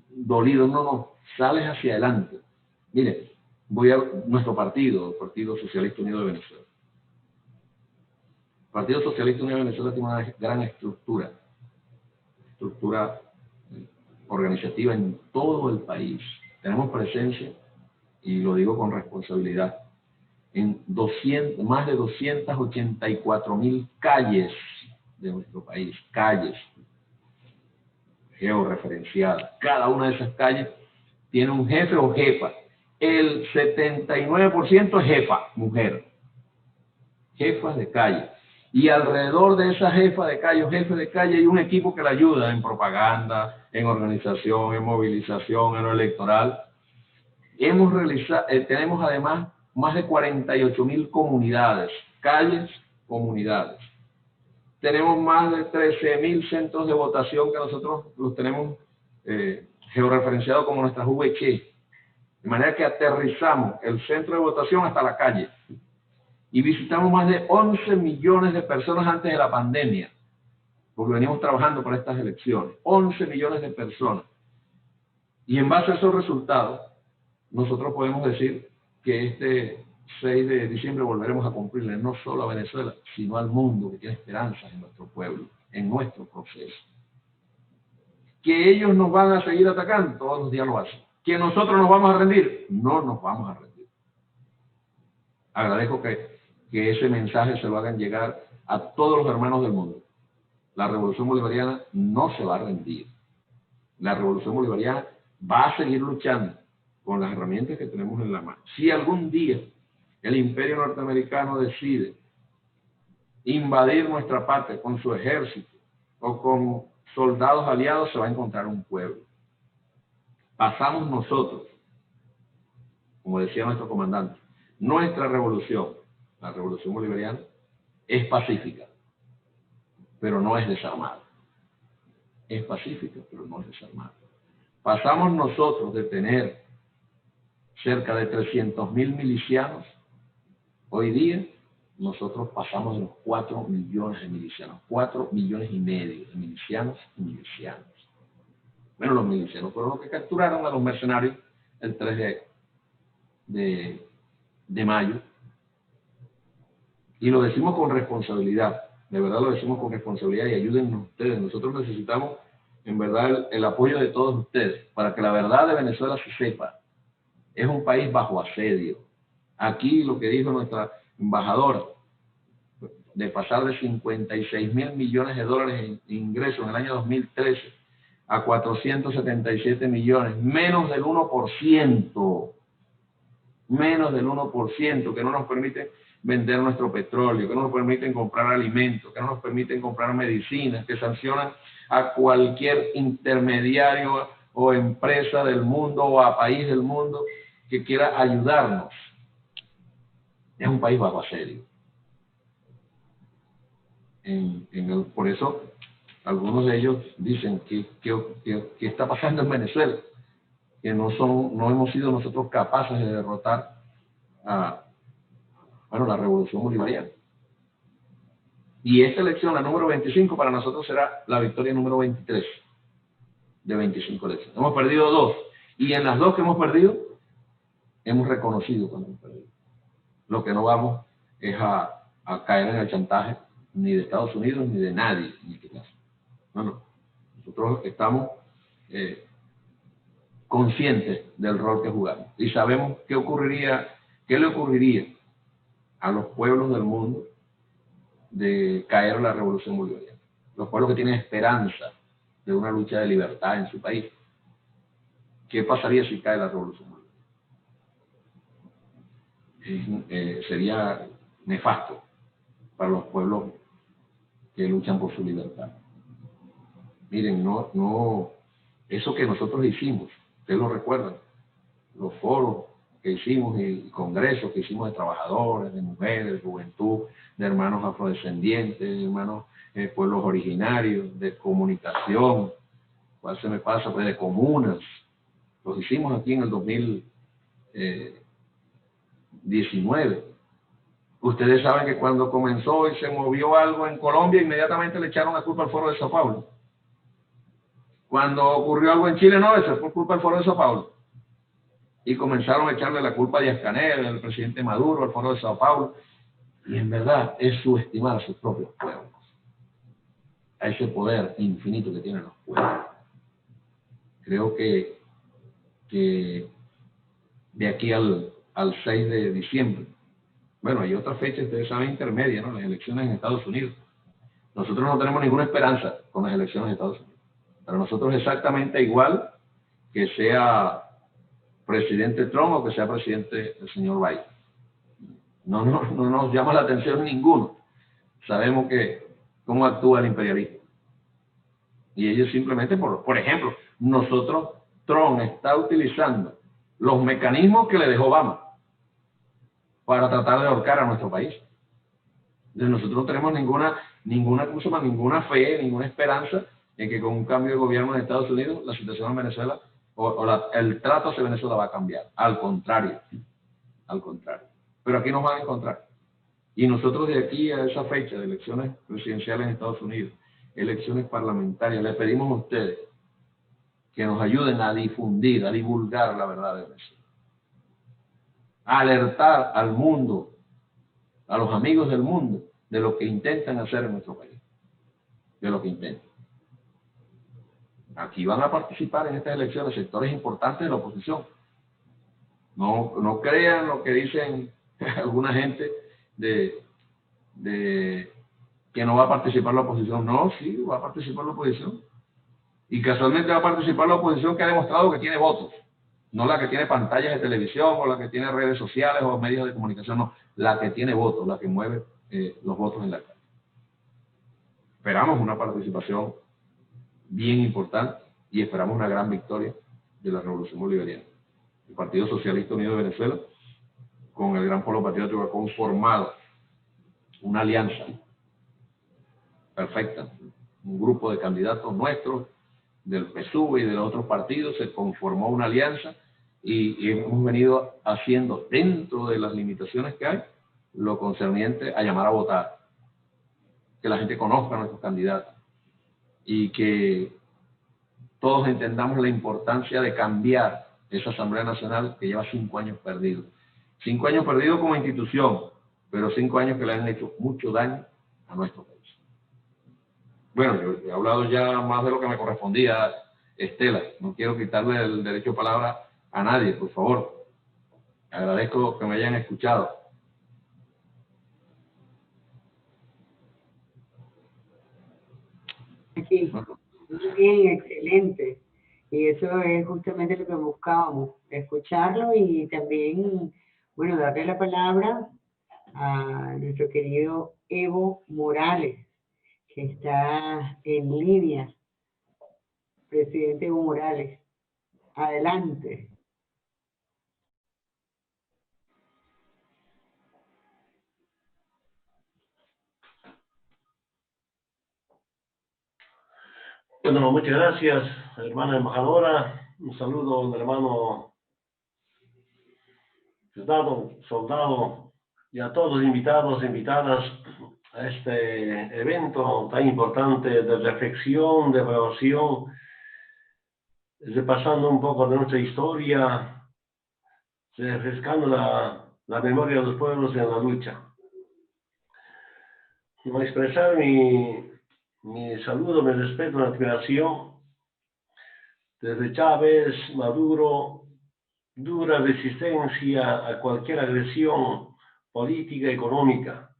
dolido, no, sales hacia adelante. Mire, voy a nuestro partido, el Partido Socialista Unido de Venezuela. El Partido Socialista Unido de Venezuela tiene una gran estructura organizativa en todo el país. Tenemos presencia, y lo digo con responsabilidad, en más de 284,000 calles de nuestro país, calles georreferenciadas. Cada una de esas calles tiene un jefe o jefa. El 79% es jefa, mujer, jefas de calle. Y alrededor de esa jefa de calle o jefe de calle hay un equipo que la ayuda en propaganda, en organización, en movilización, en lo electoral. Tenemos además más de 48,000 comunidades, calles, comunidades. Tenemos más de 13,000 centros de votación que nosotros los tenemos georreferenciados como nuestras VC. De manera que aterrizamos el centro de votación hasta la calle. Y visitamos más de 11 millones de personas antes de la pandemia, porque venimos trabajando para estas elecciones. 11 millones de personas. Y en base a esos resultados, nosotros podemos decir que este 6 de diciembre volveremos a cumplirle no solo a Venezuela, sino al mundo que tiene esperanzas en nuestro pueblo, en nuestro proceso. Que ellos nos van a seguir atacando, todos los días lo hacen. Que nosotros nos vamos a rendir, no nos vamos a rendir. Agradezco que ese mensaje se lo hagan llegar a todos los hermanos del mundo. La revolución bolivariana no se va a rendir. La revolución bolivariana va a seguir luchando con las herramientas que tenemos en la mano. Si algún día el imperio norteamericano decide invadir nuestra patria con su ejército o con soldados aliados, se va a encontrar un pueblo. Pasamos nosotros como decía nuestro comandante, nuestra revolución, la revolución bolivariana, es pacífica, pero no es desarmada. Es pacífica, pero no es desarmada. Pasamos nosotros de tener cerca de 300.000 milicianos, hoy día nosotros pasamos de los 4 millones de milicianos, 4,5 millones de milicianos y milicianos. Bueno, los milicianos fueron los que capturaron a los mercenarios el 3 de mayo. Y lo decimos con responsabilidad, de verdad lo decimos con responsabilidad, y ayúdennos ustedes. Nosotros necesitamos, en verdad, el apoyo de todos ustedes para que la verdad de Venezuela se sepa. Es un país bajo asedio. Aquí lo que dijo nuestra embajadora, de pasar de 56.000 millones de dólares en ingresos en el año 2013 a 477 millones, menos del 1%, que no nos permite vender nuestro petróleo, que no nos permiten comprar alimentos, que no nos permiten comprar medicinas, que sancionan a cualquier intermediario o empresa del mundo o a país del mundo que quiera ayudarnos. Es un país bajo asedio. Por eso algunos de ellos dicen que está pasando en Venezuela, que no hemos sido nosotros capaces de derrotar a la revolución bolivariana. Y esta elección, la número 25, para nosotros será la victoria número 23 de 25 elecciones. Hemos perdido 2, y en las 2 que hemos perdido, hemos reconocido cuando hemos perdido. Lo que no vamos es a caer en el chantaje ni de Estados Unidos ni de nadie en este caso. No. Nosotros estamos conscientes del rol que jugamos y sabemos qué le ocurriría a los pueblos del mundo de caer en la revolución bolivariana. Los pueblos que tienen esperanza de una lucha de libertad en su país. ¿Qué pasaría si cae la revolución bolivariana? Sería nefasto para los pueblos que luchan por su libertad. Miren, eso que nosotros hicimos, ustedes lo recuerdan, los foros que hicimos y congresos que hicimos de trabajadores, de mujeres, de juventud, de hermanos afrodescendientes, de hermanos pueblos originarios, de comunicación, ¿cuál se me pasa? Pues de comunas. Los hicimos aquí en el 2019. Ustedes saben que cuando comenzó y se movió algo en Colombia, inmediatamente le echaron la culpa al Foro de Sao Paulo. Cuando ocurrió algo en Chile, no, eso fue culpa del Foro de Sao Paulo. Y comenzaron a echarle la culpa a Díaz-Canel, al presidente Maduro, al Foro de Sao Paulo. Y en verdad es subestimar a sus propios pueblos, a ese poder infinito que tienen los pueblos. Creo que de aquí al 6 de diciembre, bueno, hay otra fecha, ustedes saben, intermedia, ¿no? Las elecciones en Estados Unidos. Nosotros no tenemos ninguna esperanza con las elecciones en Estados Unidos. Para nosotros es exactamente igual que sea presidente Trump o que sea presidente el señor Biden. No nos llama la atención ninguno. Sabemos cómo actúa el imperialismo. Y ellos simplemente, por ejemplo, Trump está utilizando los mecanismos que le dejó Obama para tratar de ahorcar a nuestro país. Entonces nosotros no tenemos ninguna fe, ninguna esperanza en que con un cambio de gobierno en Estados Unidos la situación en Venezuela el trato hacia Venezuela va a cambiar. Al contrario. Pero aquí nos van a encontrar. Y nosotros de aquí a esa fecha de elecciones presidenciales en Estados Unidos, elecciones parlamentarias, les pedimos a ustedes que nos ayuden a difundir, a divulgar la verdad de Venezuela. A alertar al mundo, a los amigos del mundo, de lo que intentan hacer en nuestro país. De lo que intentan. Aquí van a participar en estas elecciones sectores importantes de la oposición. No crean lo que dicen alguna gente de que no va a participar la oposición. No, sí, va a participar la oposición. Y casualmente va a participar la oposición que ha demostrado que tiene votos. No la que tiene pantallas de televisión o la que tiene redes sociales o medios de comunicación, no. La que tiene votos, la que mueve los votos en la calle. Esperamos una participación bien importante y esperamos una gran victoria de la revolución bolivariana. el Partido Socialista Unido de Venezuela, con el Gran Polo Patriótico, ha conformado una alianza perfecta. Un grupo de candidatos nuestros, del PSUV y de los otros partidos, se conformó una alianza y hemos venido haciendo, dentro de las limitaciones que hay, lo concerniente a llamar a votar, que la gente conozca a nuestros candidatos y que todos entendamos la importancia de cambiar esa Asamblea Nacional que lleva 5 años perdidos. 5 años perdidos como institución, pero 5 años que le han hecho mucho daño a nuestro país. Bueno, yo he hablado ya más de lo que me correspondía, Estela. No quiero quitarle el derecho de palabra a nadie, por favor. Agradezco que me hayan escuchado. Sí, muy bien, excelente. Y eso es justamente lo que buscábamos, escucharlo y también, bueno, darle la palabra a nuestro querido Evo Morales, que está en línea. Presidente Evo Morales, adelante. Bueno, muchas gracias, hermana embajadora. Un saludo al hermano soldado, y a todos los invitados e invitadas a este evento tan importante de reflexión, de evaluación, repasando un poco de nuestra historia, refrescando la memoria de los pueblos en la lucha. Voy a expresar mi saludo, mi respeto, mi admiración desde Chávez, Maduro, dura resistencia a cualquier agresión política, económica.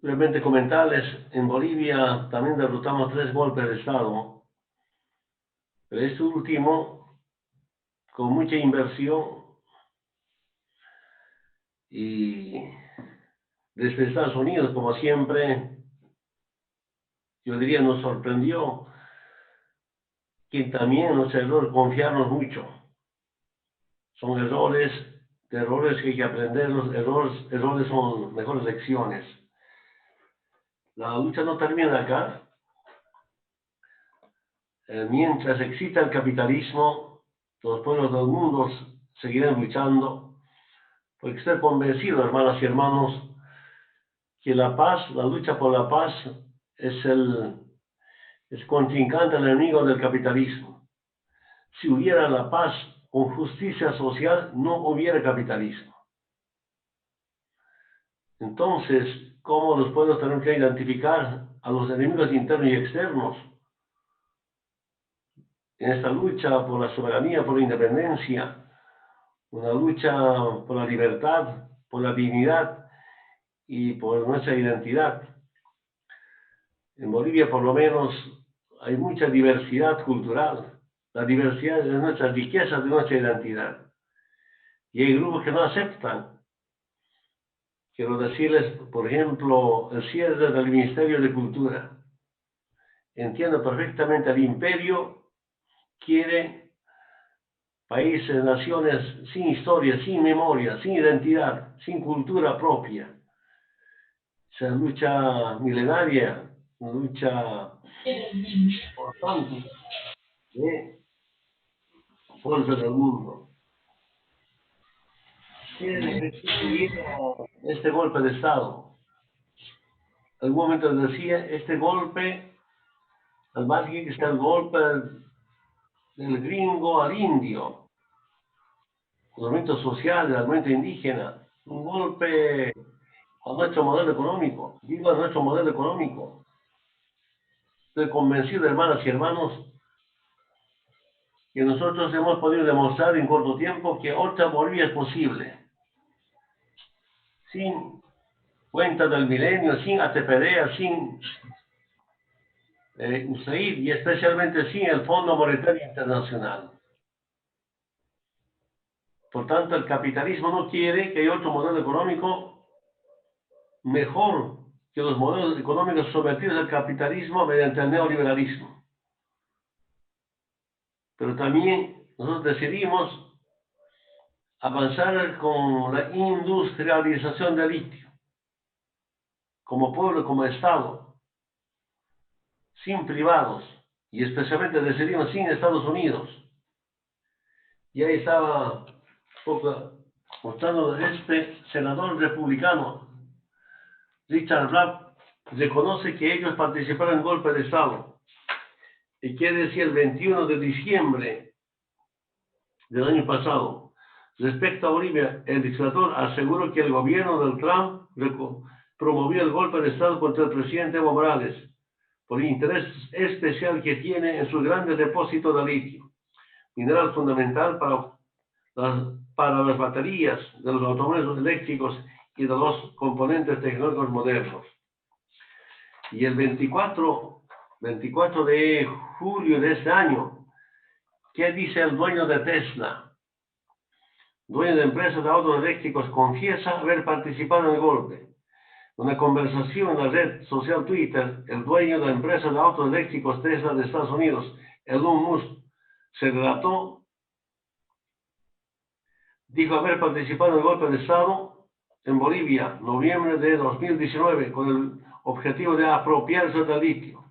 Brevemente comentarles, en Bolivia también derrotamos 3 golpes de Estado, pero este último, con mucha inversión, y desde Estados Unidos, como siempre, yo diría, nos sorprendió que también nos error confiarnos mucho. Son errores que hay que aprender, los errores son mejores lecciones. La lucha no termina acá. Mientras exista el capitalismo, los pueblos del mundo seguirán luchando, porque estoy convencido, hermanas y hermanos, que la paz, la lucha por la paz, es contrincante al enemigo del capitalismo. Si hubiera la paz con justicia social, no hubiera capitalismo. Entonces, ¿cómo los pueblos tenemos que identificar a los enemigos internos y externos en esta lucha por la soberanía, por la independencia, una lucha por la libertad, por la dignidad y por nuestra identidad? En Bolivia, por lo menos, hay mucha diversidad cultural. La diversidad es nuestra riqueza, de nuestra identidad. Y hay grupos que no aceptan. Quiero decirles, por ejemplo, el cierre del Ministerio de Cultura. Entiendo perfectamente, el imperio quiere países, naciones sin historia, sin memoria, sin identidad, sin cultura propia. Esa lucha milenaria, una lucha importante de fuerza del mundo. Quieren restituir este golpe de Estado. En algún momento decía, este golpe, al margen que está el golpe del gringo al indio, el movimiento social, el movimiento indígena, un golpe a nuestro modelo económico, viva nuestro modelo económico. Estoy convencido, hermanas y hermanos, que nosotros hemos podido demostrar en corto tiempo que otra Bolivia es posible. Sin cuenta del milenio, sin ATPD, sin USAID y especialmente sin el Fondo Monetario Internacional. Por tanto, el capitalismo no quiere que haya otro modelo económico mejor que los modelos económicos sometidos al capitalismo mediante el neoliberalismo. pero también nosotros decidimos avanzar con la industrialización del litio, como pueblo, como Estado, sin privados, y especialmente decidimos sin Estados Unidos. Y ahí estaba mostrando este senador republicano, Richard Black, reconoce que ellos participaron en el golpe de Estado. Y quiere decir el 21 de diciembre del año pasado. Respecto a Bolivia, el dictador aseguró que el gobierno del Trump promovió el golpe de Estado contra el presidente Evo Morales por el interés especial que tiene en sus grandes depósitos de litio, mineral fundamental para las baterías de los automóviles eléctricos y de los componentes tecnológicos modernos. Y el 24 de julio de este año, ¿qué dice el dueño de Tesla? Dueño de empresas de autos eléctricos, confiesa haber participado en el golpe. En una conversación en la red social Twitter, el dueño de la empresa de autos eléctricos Tesla de Estados Unidos, Elon Musk, se relató, dijo haber participado en el golpe de Estado en Bolivia, noviembre de 2019, con el objetivo de apropiarse del litio.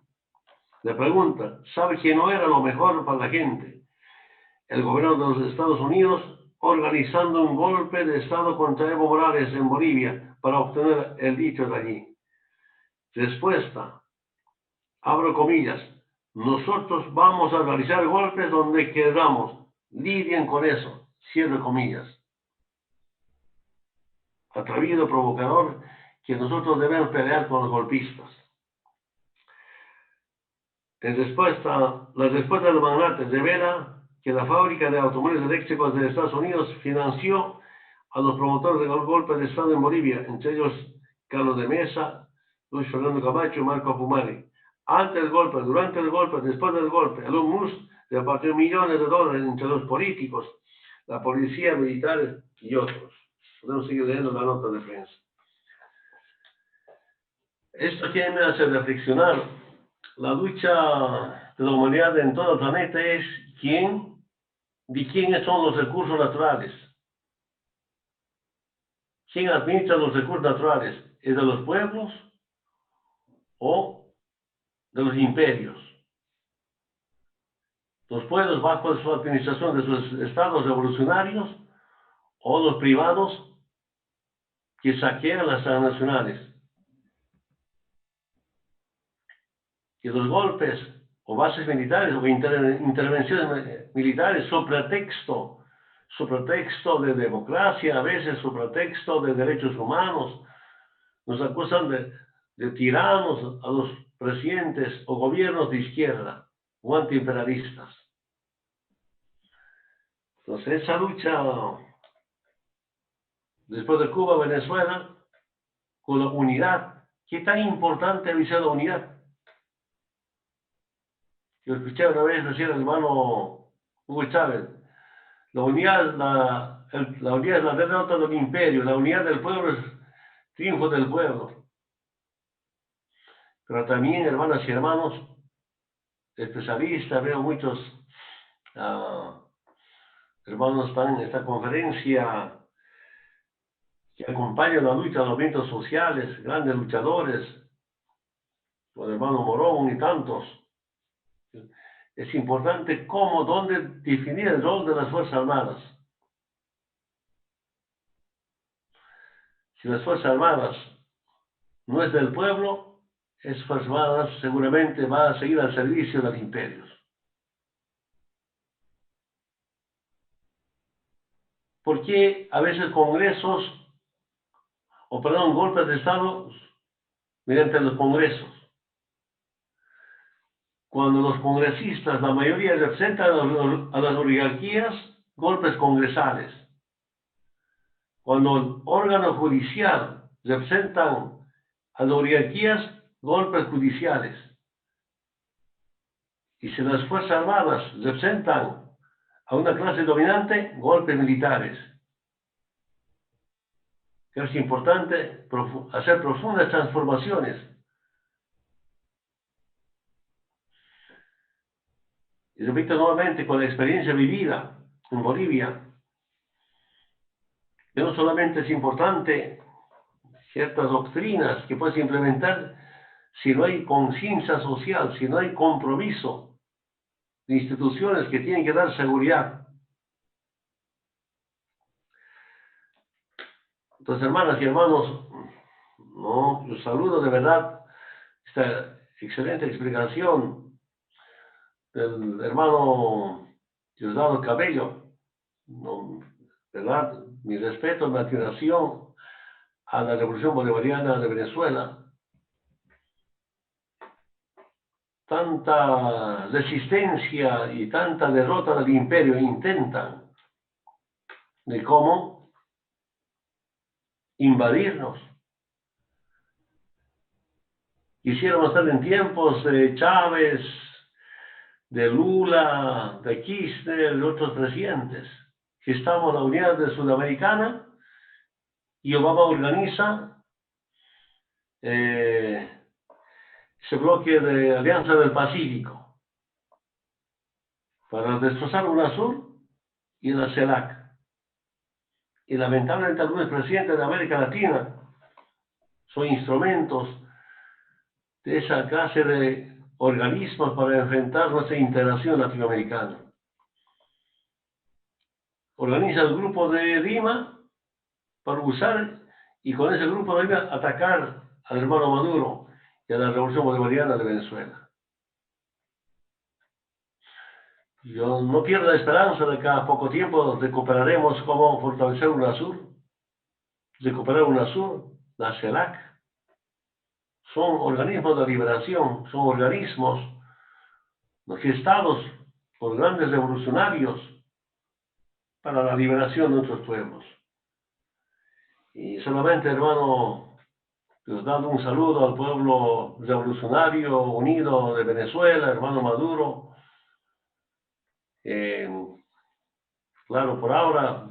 Le pregunta, ¿sabe que no era lo mejor para la gente? El gobierno de los Estados Unidos organizando un golpe de Estado contra Evo Morales en Bolivia para obtener el litio de allí. Respuesta, abro comillas, nosotros vamos a realizar golpes donde queramos, lidien con eso, cierro comillas. Atrevido, provocador, que nosotros debemos pelear con los golpistas. La respuesta del magnate revela que la fábrica de automóviles eléctricos de Estados Unidos financió a los promotores del golpe de Estado en Bolivia, entre ellos Carlos de Mesa, Luis Fernando Camacho y Marco Pumari. Antes del golpe, durante el golpe, después del golpe, Elon Musk repartió millones de dólares entre los políticos, la policía, militares y otros. Podemos seguir leyendo la nota de prensa. Esto que me hace reflexionar. La lucha de la humanidad en todo el planeta es de quiénes son los recursos naturales. ¿Quién administra los recursos naturales? ¿Es de los pueblos o de los imperios? ¿Los pueblos bajo su administración de sus estados revolucionarios o los privados que saquean las transnacionales? Y los golpes o bases militares o intervenciones militares son pretexto de democracia, a veces su pretexto de derechos humanos. Nos acusan de tiranos a los presidentes o gobiernos de izquierda o antiimperialistas. Entonces esa lucha después de Cuba, Venezuela, con la unidad, ¿qué tan importante ha sido la unidad? Yo escuché una vez decir al hermano Hugo Chávez, la unidad es la derrota del imperio, la unidad del pueblo es triunfo del pueblo. Pero también, hermanas y hermanos, especialistas, veo muchos hermanos están en esta conferencia que acompañan la lucha de los movimientos sociales, grandes luchadores, como el hermano Morón y tantos. Es importante dónde definir el rol de las Fuerzas Armadas. Si las Fuerzas Armadas no es del pueblo, esas Fuerzas Armadas seguramente va a seguir al servicio de los imperios. ¿Por qué a veces golpes de Estado mediante los congresos? Cuando los congresistas, la mayoría representan a las oligarquías, golpes congresales. Cuando el órgano judicial representan a las oligarquías, golpes judiciales. Y si las Fuerzas Armadas representan a una clase dominante, golpes militares. Es importante hacer profundas transformaciones. Y repito nuevamente, con la experiencia vivida en Bolivia, que no solamente es importante ciertas doctrinas que puedes implementar, si no hay conciencia social, si no hay compromiso de instituciones que tienen que dar seguridad. Entonces, hermanas y hermanos, no, yo saludo de verdad esta excelente explicación del hermano Diosdado Cabello. No, ¿verdad? Mi respeto, mi admiración a la Revolución Bolivariana de Venezuela. Tanta resistencia y tanta derrota del imperio intentan de cómo invadirnos. Quisieron estar en tiempos de Chávez, de Lula, de Kirchner, de otros presidentes. Que estamos en la unidad de Sudamericana y Obama organiza ese bloque de Alianza del Pacífico para destrozar UNASUR y la CELAC. Y lamentablemente algunos presidentes de América Latina son instrumentos de esa clase de organismos para enfrentar nuestra integración latinoamericana. Organiza el grupo de Lima para usar y con ese grupo de Lima atacar al hermano Maduro y a la Revolución Bolivariana de Venezuela. Yo no pierdo la esperanza de que a poco tiempo recuperaremos cómo fortalecer UNASUR, recuperar UNASUR, la CELAC. Son organismos de liberación, son organismos gestados por grandes revolucionarios para la liberación de nuestros pueblos. Y solamente, hermano, les dando un saludo al pueblo revolucionario unido de Venezuela, hermano Maduro. Claro, por ahora,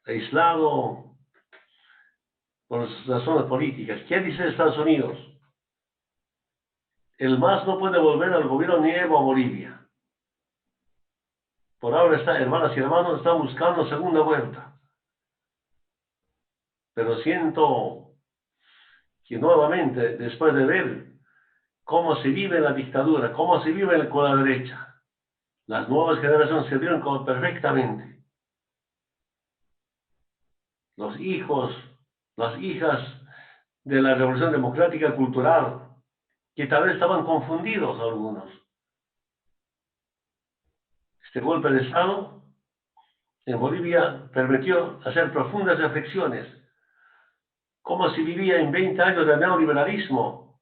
aislado por razones políticas. ¿Qué dice Estados Unidos? El MAS no puede volver al gobierno ni a Bolivia. Por ahora, hermanas y hermanos, están buscando segunda vuelta. Pero siento que nuevamente, después de ver cómo se vive la dictadura, cómo se vive con la derecha, las nuevas generaciones se vieron perfectamente. Los hijos, las hijas de la Revolución Democrática Cultural, que tal vez estaban confundidos algunos. Este golpe de Estado en Bolivia permitió hacer profundas reflexiones. Cómo se vivía en 20 años de neoliberalismo,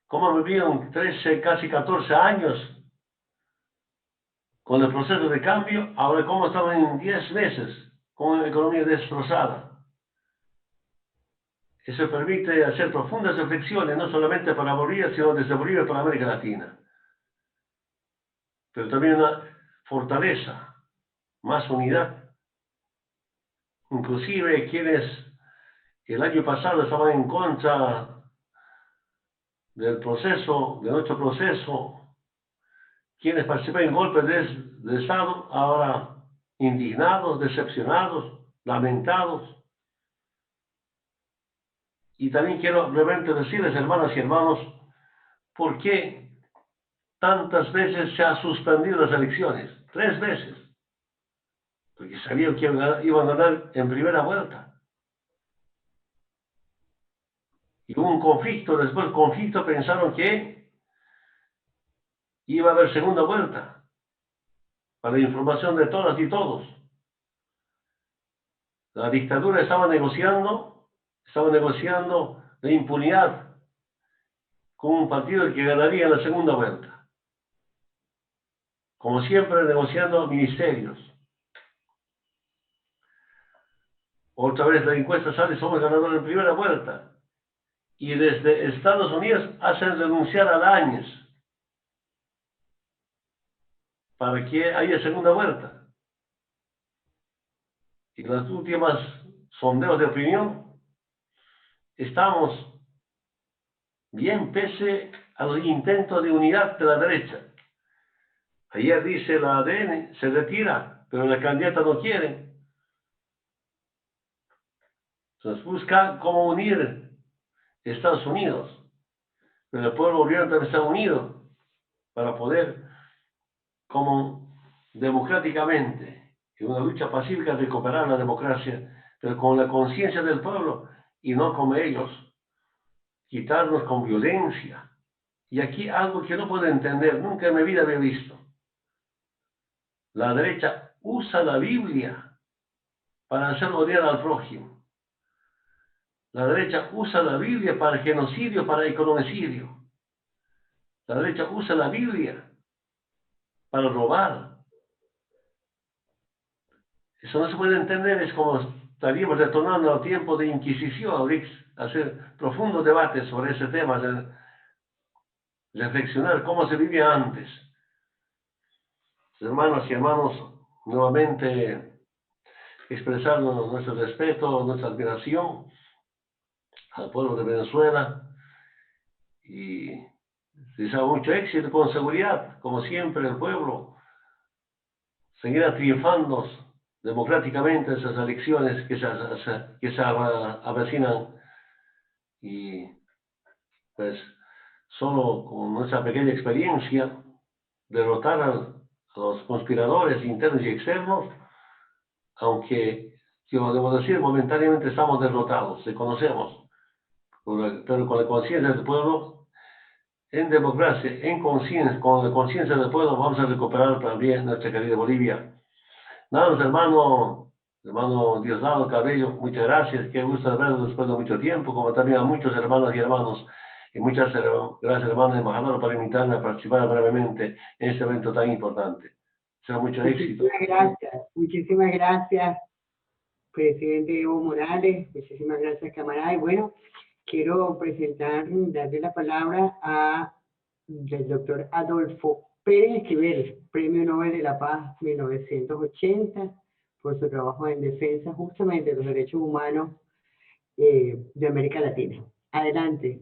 cómo vivieron 13, casi 14 años con el proceso de cambio, ahora cómo estaban en 10 meses con una economía destrozada. Eso permite hacer profundas reflexiones, no solamente para Bolivia, sino desde Bolivia para América Latina. Pero también una fortaleza, más unidad. Inclusive quienes el año pasado estaban en contra del proceso, de nuestro proceso, quienes participan en golpes de Estado, ahora indignados, decepcionados, lamentados. Y también quiero brevemente decirles, hermanas y hermanos, por qué tantas veces se han suspendido las elecciones. 3 veces. Porque sabían que iban a ganar en primera vuelta. Y hubo un conflicto, después del conflicto pensaron que iba a haber segunda vuelta. Para la información de todas y todos. La dictadura estaba negociando la impunidad con un partido que ganaría en la segunda vuelta. Como siempre, negociando ministerios. Otra vez la encuesta sale, somos ganadores en primera vuelta. Y desde Estados Unidos hacen renunciar a Lañez para que haya segunda vuelta. Y las últimas sondeos de opinión, estamos bien pese a los intentos de unidad de la derecha. Ayer dice la ADN, se retira, pero la candidata no quiere. Entonces busca cómo unir Estados Unidos, pero el pueblo boliviano también está unido para poder, como democráticamente, en una lucha pacífica, recuperar la democracia, pero con la conciencia del pueblo y no como ellos, quitarnos con violencia. Y aquí algo que no puedo entender, nunca en mi vida había visto. La derecha usa la Biblia para hacer odiar al prójimo. La derecha usa la Biblia para genocidio, para economicidio. La derecha usa la Biblia para robar. Eso no se puede entender, es como estaríamos retornando al tiempo de Inquisición, hacer profundos debates sobre ese tema, reflexionar cómo se vivía antes. Hermanas y hermanos, nuevamente expresarnos nuestro respeto, nuestra admiración al pueblo de Venezuela y deseo mucho éxito con seguridad, como siempre el pueblo seguirá triunfando democráticamente en esas elecciones que se avecinan y pues solo con nuestra pequeña experiencia derrotar a los conspiradores internos y externos, aunque yo debo decir momentáneamente estamos derrotados, reconocemos, pero con la conciencia del pueblo, en democracia, en conciencia, con la conciencia del pueblo vamos a recuperar también nuestra querida Bolivia. Nada, hermano Diosdado Cabello, muchas gracias, qué gusto verlo después de mucho tiempo, como también a muchos hermanos y hermanos, y muchas gracias, hermano embajador, por invitarme a participar brevemente en este evento tan importante. Será mucho éxito. Muchísimas gracias, presidente Evo Morales, muchísimas gracias, camarada, y bueno, quiero darle la palabra al doctor Adolfo Pérez Esquivel, Premio Nobel de la Paz 1980, por su trabajo en defensa justamente de los derechos humanos de América Latina. Adelante.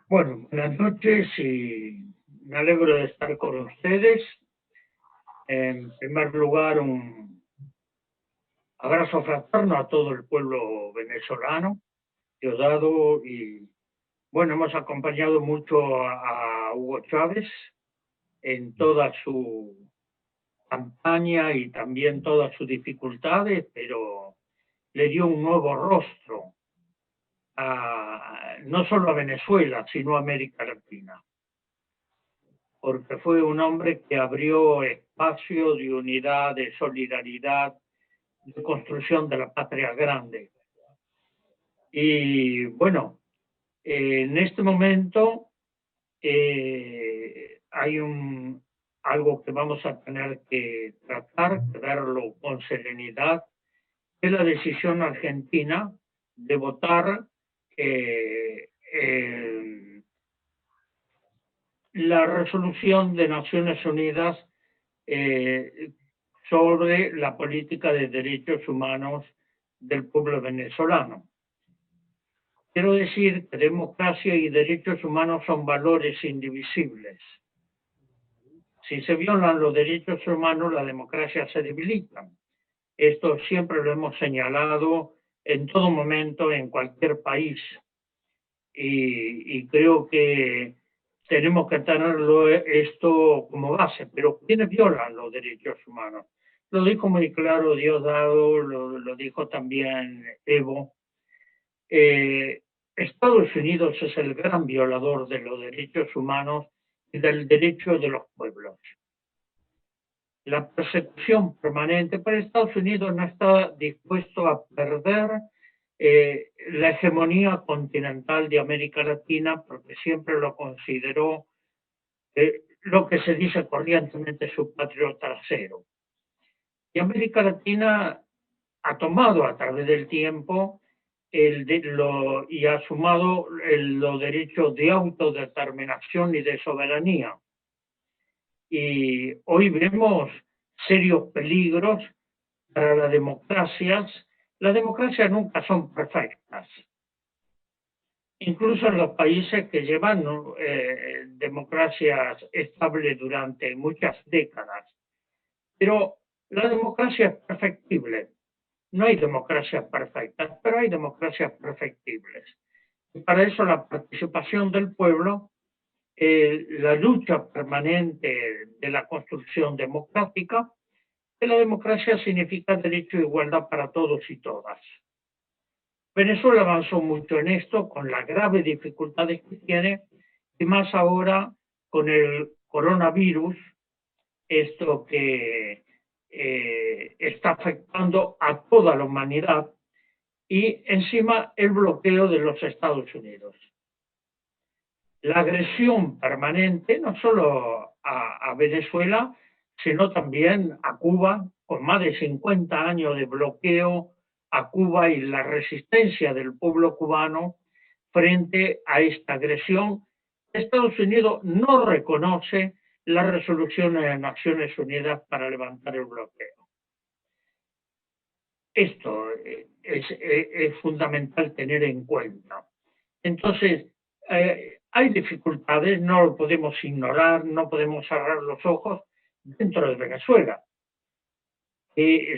Bueno, buenas noches y me alegro de estar con ustedes. En primer lugar, un abrazo fraterno a todo el pueblo venezolano, Diosdado, y bueno, hemos acompañado mucho a Hugo Chávez en toda su campaña y también todas sus dificultades, pero le dio un nuevo rostro no solo a Venezuela, sino a América Latina, porque fue un hombre que abrió espacio de unidad, de solidaridad, de construcción de la patria grande. Y bueno, en este momento hay algo que vamos a tener que tratar, de verlo con serenidad, es la decisión argentina de votar la resolución de Naciones Unidas sobre la política de derechos humanos del pueblo venezolano. Quiero decir que democracia y derechos humanos son valores indivisibles. Si se violan los derechos humanos, la democracia se debilita. Esto siempre lo hemos señalado en todo momento, en cualquier país. Y creo que tenemos que tenerlo esto como base. Pero ¿quiénes violan los derechos humanos? Lo dijo muy claro Diosdado, lo dijo también Evo. Estados Unidos es el gran violador de los derechos humanos y del derecho de los pueblos. La persecución permanente, pero Estados Unidos no está dispuesto a perder la hegemonía continental de América Latina, porque siempre lo consideró lo que se dice corrientemente su patrio trasero. Y América Latina ha tomado a través del tiempo y ha sumado los derechos de autodeterminación y de soberanía. Y hoy vemos serios peligros para las democracias. Las democracias nunca son perfectas. incluso en los países que llevan democracias estables durante muchas décadas. Pero la democracia es perfectible. No hay democracias perfectas, pero hay democracias perfectibles. Y para eso la participación del pueblo, la lucha permanente de la construcción democrática, que la democracia significa derecho e igualdad para todos y todas. Venezuela avanzó mucho en esto, con las graves dificultades que tiene, y más ahora con el coronavirus, esto que está afectando a toda la humanidad, y encima el bloqueo de los Estados Unidos. La agresión permanente, no solo a Venezuela, sino también a Cuba, con más de 50 años de bloqueo a Cuba y la resistencia del pueblo cubano frente a esta agresión. Estados Unidos no reconoce las resoluciones de Naciones Unidas para levantar el bloqueo. Esto es fundamental tener en cuenta. Entonces, hay dificultades, no lo podemos ignorar, no podemos cerrar los ojos dentro de Venezuela.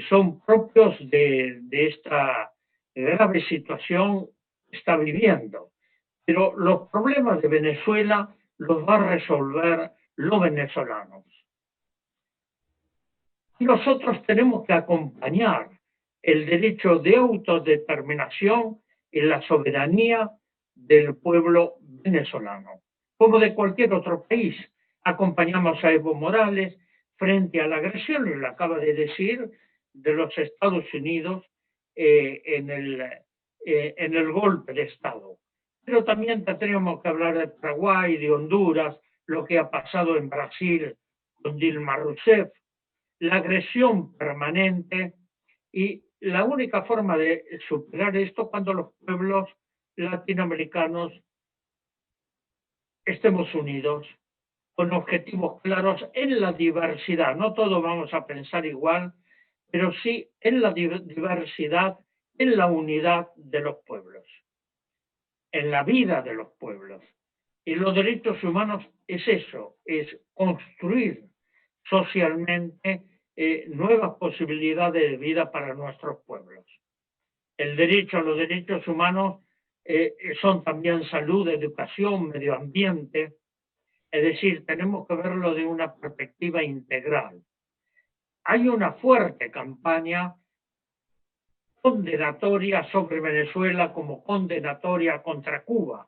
Son propios de esta grave situación que está viviendo. Pero los problemas de Venezuela los va a resolver los venezolanos. Y nosotros tenemos que acompañar el derecho de autodeterminación y la soberanía del pueblo venezolano, como de cualquier otro país. Acompañamos a Evo Morales frente a la agresión, lo acaba de decir, de los Estados Unidos en el golpe de Estado. Pero también tendríamos que hablar de Paraguay, de Honduras, lo que ha pasado en Brasil con Dilma Rousseff, la agresión permanente, y la única forma de superar esto cuando los pueblos latinoamericanos estemos unidos, con objetivos claros en la diversidad. No todos vamos a pensar igual, pero sí en la diversidad, en la unidad de los pueblos, en la vida de los pueblos. Y los derechos humanos es eso, es construir socialmente nuevas posibilidades de vida para nuestros pueblos. El derecho a los derechos humanos son también salud, educación, medio ambiente. Es decir, tenemos que verlo de una perspectiva integral. Hay una fuerte campaña condenatoria sobre Venezuela como condenatoria contra Cuba,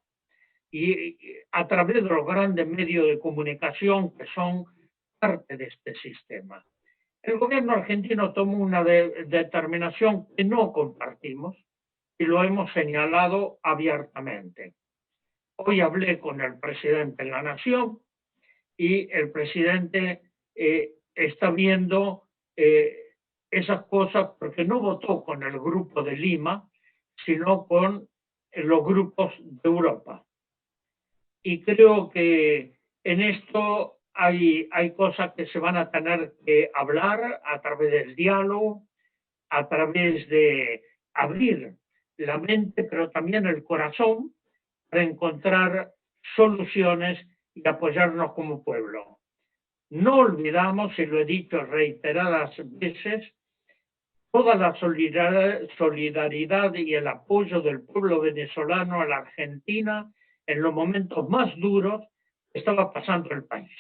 y a través de los grandes medios de comunicación que son parte de este sistema. El gobierno argentino tomó una determinación que no compartimos y lo hemos señalado abiertamente. Hoy hablé con el presidente de la Nación y el presidente está viendo esas cosas porque no votó con el grupo de Lima, sino con los grupos de Europa. Y creo que en esto hay cosas que se van a tener que hablar a través del diálogo, a través de abrir la mente, pero también el corazón, para encontrar soluciones y apoyarnos como pueblo. No olvidamos, y lo he dicho reiteradas veces, toda la solidaridad y el apoyo del pueblo venezolano a la Argentina en los momentos más duros que estaba pasando el país.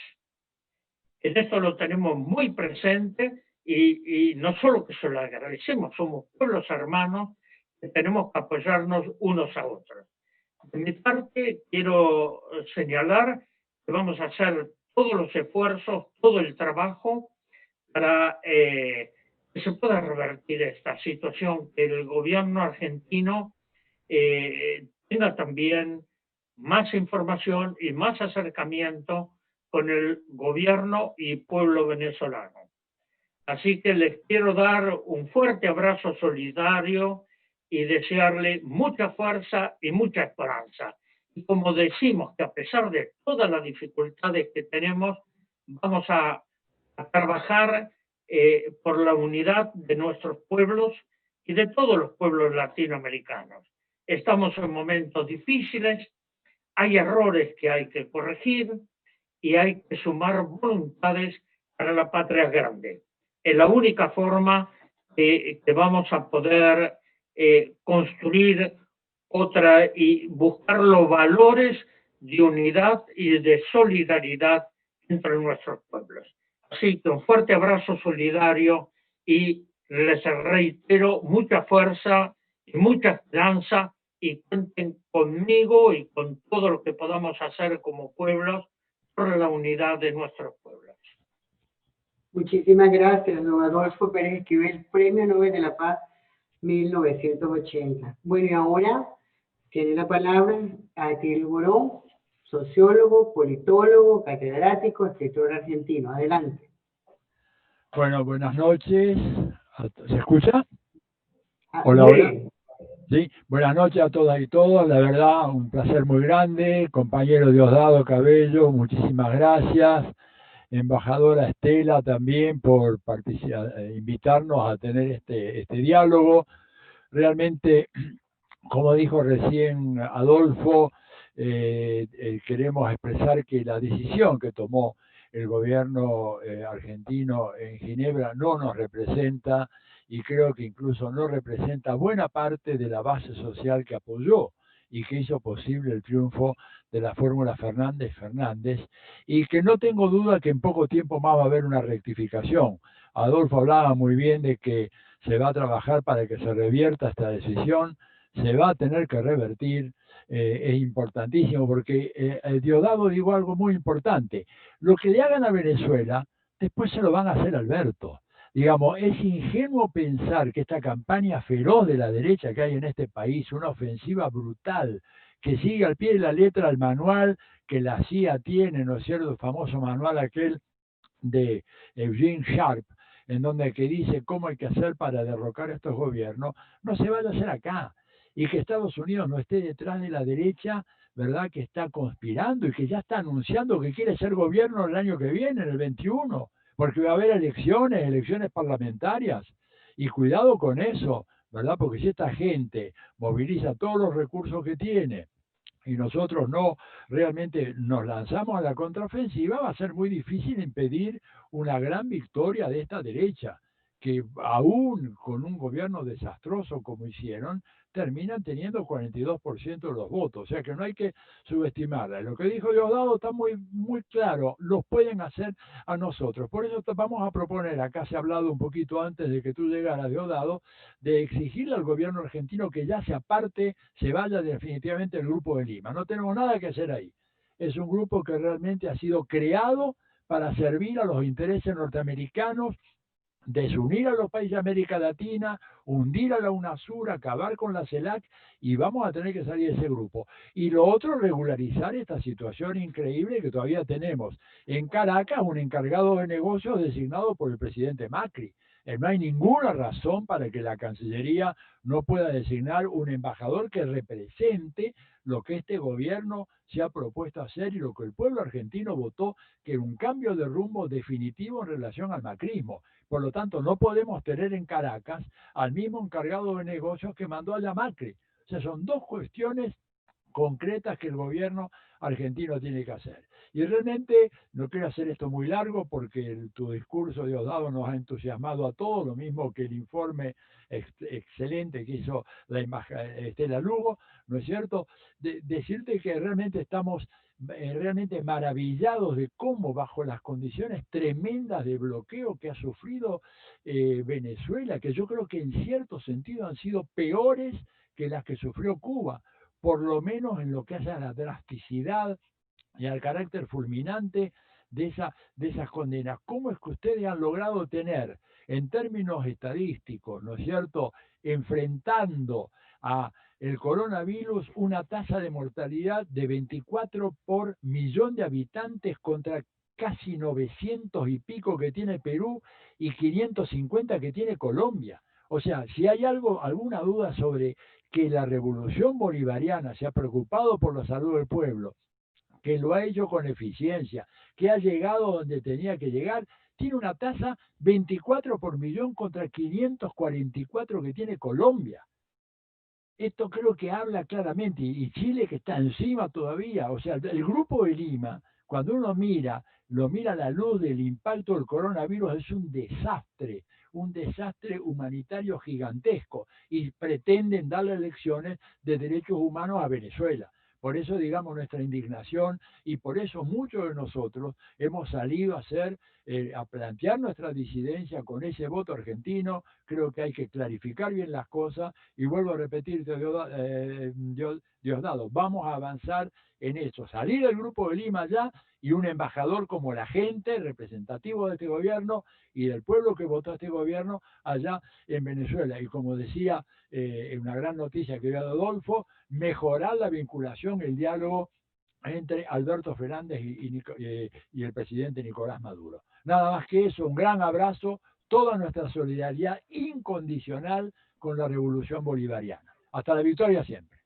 En esto lo tenemos muy presente y no solo que se lo agradecemos, somos pueblos hermanos que tenemos que apoyarnos unos a otros. De mi parte, quiero señalar que vamos a hacer todos los esfuerzos, todo el trabajo para que se pueda revertir esta situación, que el gobierno argentino tenga también más información y más acercamiento con el gobierno y pueblo venezolano. Así que les quiero dar un fuerte abrazo solidario y desearle mucha fuerza y mucha esperanza. Y como decimos que a pesar de todas las dificultades que tenemos, vamos a trabajar por la unidad de nuestros pueblos y de todos los pueblos latinoamericanos. estamos en momentos difíciles, hay errores que hay que corregir y hay que sumar voluntades para la patria grande. Es la única forma que vamos a poder construir otra y buscar los valores de unidad y de solidaridad entre nuestros pueblos. Así que un fuerte abrazo solidario y les reitero mucha fuerza y mucha esperanza y cuenten conmigo y con todo lo que podamos hacer como pueblos por la unidad de nuestros pueblos. Muchísimas gracias, don Adolfo Pérez Esquivel, Premio Nobel de la Paz 1980. Bueno, y ahora tiene la palabra Atil Borón, sociólogo, politólogo, catedrático, escritor argentino. Adelante. Bueno, buenas noches. ¿Se escucha? Hola, hola. Sí, buenas noches a todas y todos. La verdad, un placer muy grande. Compañero Diosdado Cabello, muchísimas gracias. Embajadora Estela también por invitarnos a tener este diálogo. Realmente, como dijo recién Adolfo, queremos expresar que la decisión que tomó el gobierno argentino en Ginebra no nos representa y creo que incluso no representa buena parte de la base social que apoyó y que hizo posible el triunfo de la fórmula Fernández y que no tengo duda que en poco tiempo más va a haber una rectificación. Adolfo hablaba muy bien de que se va a trabajar para que se revierta esta decisión, se va a tener que revertir, es importantísimo porque Diosdado dijo algo muy importante, lo que le hagan a Venezuela, después se lo van a hacer a Alberto. Digamos, es ingenuo pensar que esta campaña feroz de la derecha que hay en este país, una ofensiva brutal, que sigue al pie de la letra el manual que la CIA tiene, ¿no es cierto?, el famoso manual aquel de Eugene Sharp, en donde que dice cómo hay que hacer para derrocar a estos gobiernos, no se vaya a hacer acá. Y que Estados Unidos no esté detrás de la derecha, ¿verdad?, que está conspirando y que ya está anunciando que quiere ser gobierno el año que viene, en el 21, porque va a haber elecciones parlamentarias. Y cuidado con eso, ¿verdad?, porque si esta gente moviliza todos los recursos que tiene, y nosotros no realmente nos lanzamos a la contraofensiva, va a ser muy difícil impedir una gran victoria de esta derecha, que aún con un gobierno desastroso como hicieron, terminan teniendo 42% de los votos, o sea que no hay que subestimarla. Lo que dijo Diosdado está muy claro, los pueden hacer a nosotros. Por eso vamos a proponer, acá se ha hablado un poquito antes de que tú llegaras, Diosdado, de exigirle al gobierno argentino que ya se aparte, se vaya definitivamente del Grupo de Lima. No tenemos nada que hacer ahí. Es un grupo que realmente ha sido creado para servir a los intereses norteamericanos, desunir a los países de América Latina, hundir a la UNASUR, acabar con la CELAC y vamos a tener que salir de ese grupo. Y lo otro, regularizar esta situación increíble que todavía tenemos. En Caracas, un encargado de negocios designado por el presidente Macri. No hay ninguna razón para que la Cancillería no pueda designar un embajador que represente lo que este gobierno se ha propuesto hacer y lo que el pueblo argentino votó, que era un cambio de rumbo definitivo en relación al macrismo. Por lo tanto, no podemos tener en Caracas al mismo encargado de negocios que mandó a la Macri. O sea, son dos cuestiones concretas que el gobierno argentino tiene que hacer. Y realmente no quiero hacer esto muy largo porque tu discurso, Diosdado, nos ha entusiasmado a todos, lo mismo que el informe excelente que hizo la Estela Lugo, ¿no es cierto? Decirte que realmente estamos realmente maravillados de cómo bajo las condiciones tremendas de bloqueo que ha sufrido Venezuela, que yo creo que en cierto sentido han sido peores que las que sufrió Cuba, por lo menos en lo que hace a la drasticidad y al carácter fulminante de esas condenas. ¿Cómo es que ustedes han logrado tener, en términos estadísticos, ¿no es cierto?, enfrentando a el coronavirus una tasa de mortalidad de 24 por millón de habitantes contra casi 900 y pico que tiene Perú y 550 que tiene Colombia? O sea, si hay alguna duda sobre que la revolución bolivariana se ha preocupado por la salud del pueblo, que lo ha hecho con eficiencia, que ha llegado donde tenía que llegar, tiene una tasa 24 por millón contra 544 que tiene Colombia. esto creo que habla claramente, y Chile que está encima todavía, o sea, el Grupo de Lima, cuando uno lo mira a la luz del impacto del coronavirus, es un desastre humanitario gigantesco, y pretenden darle lecciones de derechos humanos a Venezuela. Por eso, digamos, nuestra indignación, y por eso muchos de nosotros hemos salido a plantear nuestra disidencia con ese voto argentino. Creo que hay que clarificar bien las cosas, y vuelvo a repetirte, Diosdado, vamos a avanzar en eso, salir del Grupo de Lima ya, y un embajador como la gente, representativo de este gobierno y del pueblo que votó a este gobierno allá en Venezuela. Y como decía una gran noticia que dio Adolfo, mejorar la vinculación, el diálogo entre Alberto Fernández y el presidente Nicolás Maduro. Nada más que eso, un gran abrazo, toda nuestra solidaridad incondicional con la revolución bolivariana. Hasta la victoria siempre.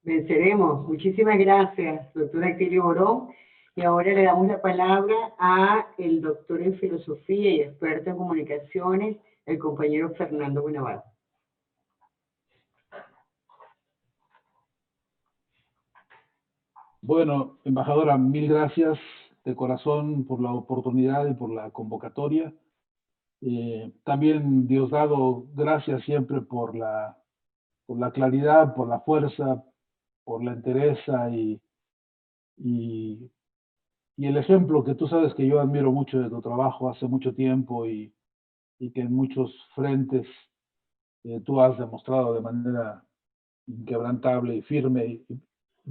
Venceremos. Muchísimas gracias, doctor Actilio Borón. Y ahora le damos la palabra a el doctor en filosofía y experto en comunicaciones, el compañero Fernando Buenavada. Bueno, embajadora, mil gracias de corazón por la oportunidad y por la convocatoria. También, Diosdado, gracias siempre por la claridad, por la fuerza, por la entereza y el ejemplo que tú sabes que yo admiro mucho de tu trabajo hace mucho tiempo y que en muchos frentes tú has demostrado de manera inquebrantable y firme,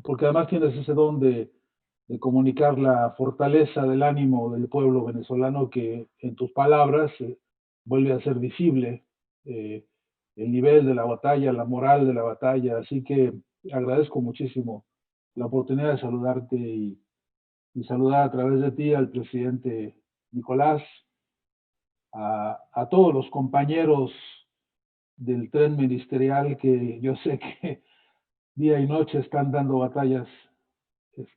porque además tienes ese don de comunicar la fortaleza del ánimo del pueblo venezolano que en tus palabras vuelve a ser visible el nivel de la batalla, la moral de la batalla. Así que agradezco muchísimo la oportunidad de saludarte y saludar a través de ti al presidente Nicolás, a todos los compañeros del tren ministerial que yo sé que día y noche están dando batallas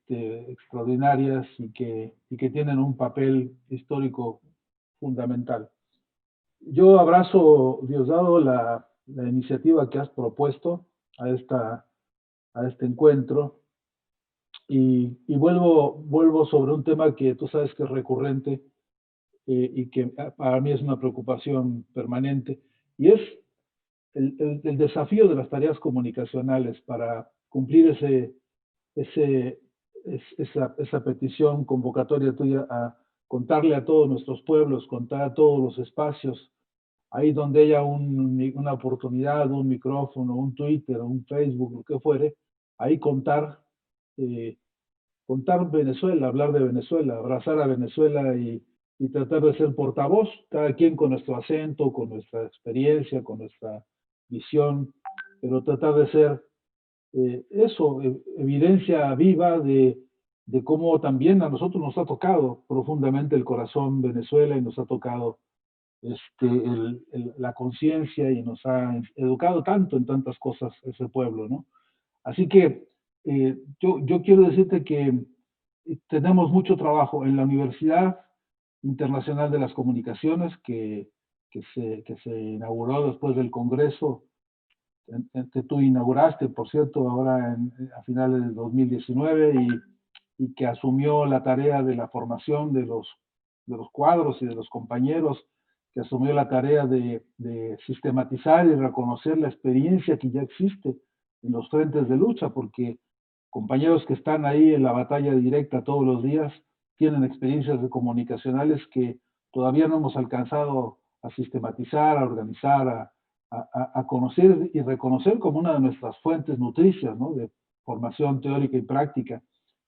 extraordinarias y que tienen un papel histórico fundamental. Yo abrazo, Diosdado, la iniciativa que has propuesto a este encuentro y vuelvo sobre un tema que tú sabes que es recurrente y que para mí es una preocupación permanente, y es el desafío de las tareas comunicacionales para cumplir esa petición convocatoria tuya a contarle a todos nuestros pueblos, contar a todos los espacios, ahí donde haya una oportunidad, un micrófono, un Twitter, un Facebook, lo que fuere, ahí contar Venezuela, hablar de Venezuela, abrazar a Venezuela y tratar de ser portavoz, cada quien con nuestro acento, con nuestra experiencia, con nuestra visión, pero tratar de ser evidencia viva de cómo también a nosotros nos ha tocado profundamente el corazón Venezuela y nos ha tocado la conciencia y nos ha educado tanto en tantas cosas ese pueblo, ¿no? Así que yo quiero decirte que tenemos mucho trabajo en la Universidad Internacional de las Comunicaciones que se inauguró después del Congreso que tú inauguraste, por cierto, ahora a finales del 2019 y que asumió la tarea de la formación de los cuadros y de los compañeros, que asumió la tarea de sistematizar y reconocer la experiencia que ya existe en los frentes de lucha, porque compañeros que están ahí en la batalla directa todos los días tienen experiencias comunicacionales que todavía no hemos alcanzado a sistematizar, a organizar, a conocer y reconocer como una de nuestras fuentes nutricias, ¿no? De formación teórica y práctica.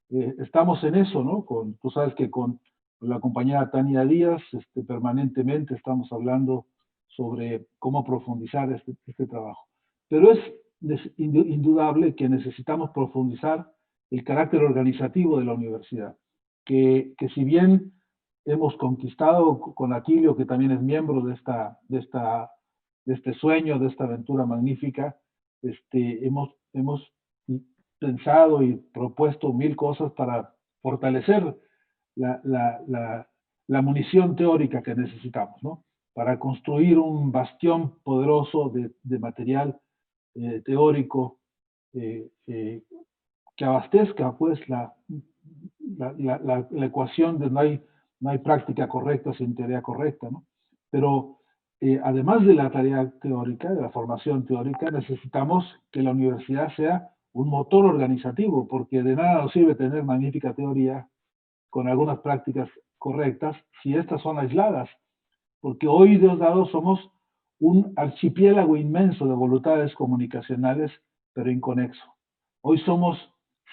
Estamos en eso, ¿no? Tú sabes que con la compañera Tania Díaz permanentemente estamos hablando sobre cómo profundizar este trabajo. Pero es indudable que necesitamos profundizar el carácter organizativo de la universidad, que si bien hemos conquistado con Aquilio, que también es miembro de este sueño, de esta aventura magnífica, hemos pensado y propuesto mil cosas para fortalecer la munición teórica que necesitamos, ¿no? Para construir un bastión poderoso de material teórico que abastezca pues la ecuación de no hay práctica correcta sin teoría correcta, ¿no? Pero además de la tarea teórica, de la formación teórica, necesitamos que la universidad sea un motor organizativo, porque de nada nos sirve tener magnífica teoría con algunas prácticas correctas si estas son aisladas, porque hoy, Diosdado, somos un archipiélago inmenso de voluntades comunicacionales, pero inconexo. Hoy somos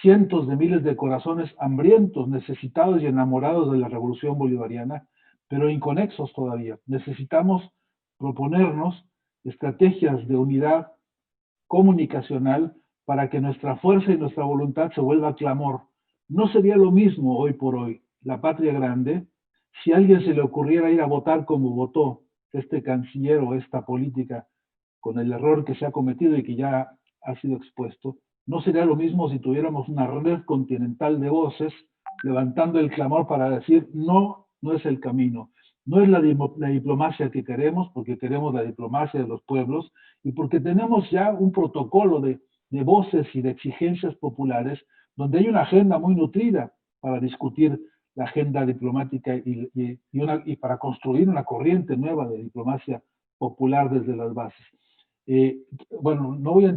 cientos de miles de corazones hambrientos, necesitados y enamorados de la revolución bolivariana, pero inconexos todavía. Necesitamos proponernos estrategias de unidad comunicacional para que nuestra fuerza y nuestra voluntad se vuelva clamor. No sería lo mismo hoy por hoy la patria grande si a alguien se le ocurriera ir a votar como votó este canciller o esta política con el error que se ha cometido y que ya ha sido expuesto. No sería lo mismo si tuviéramos una red continental de voces levantando el clamor para decir no, no es el camino. No es la diplomacia que queremos, porque queremos la diplomacia de los pueblos y porque tenemos ya un protocolo de voces y de exigencias populares donde hay una agenda muy nutrida para discutir la agenda diplomática y para construir una corriente nueva de diplomacia popular desde las bases. Bueno, no voy a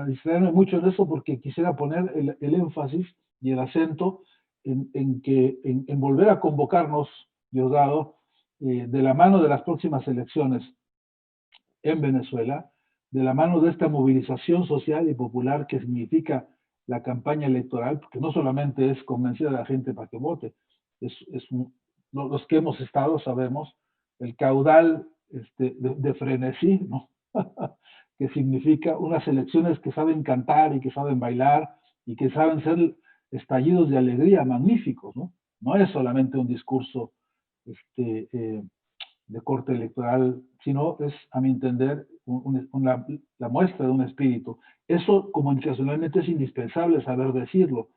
distraerme mucho en eso porque quisiera poner el énfasis y el acento en volver a convocarnos, Diosdado, de la mano de las próximas elecciones en Venezuela, de la mano de esta movilización social y popular que significa la campaña electoral, porque no solamente es convencer a la gente para que vote, los que hemos estado sabemos el caudal de frenesí, ¿no? que significa unas elecciones que saben cantar y que saben bailar y que saben ser estallidos de alegría magníficos, ¿no? No es solamente un discurso de corte electoral, sino es, a mi entender, la muestra de un espíritu. Eso comunicacionalmente es indispensable saber decirlo.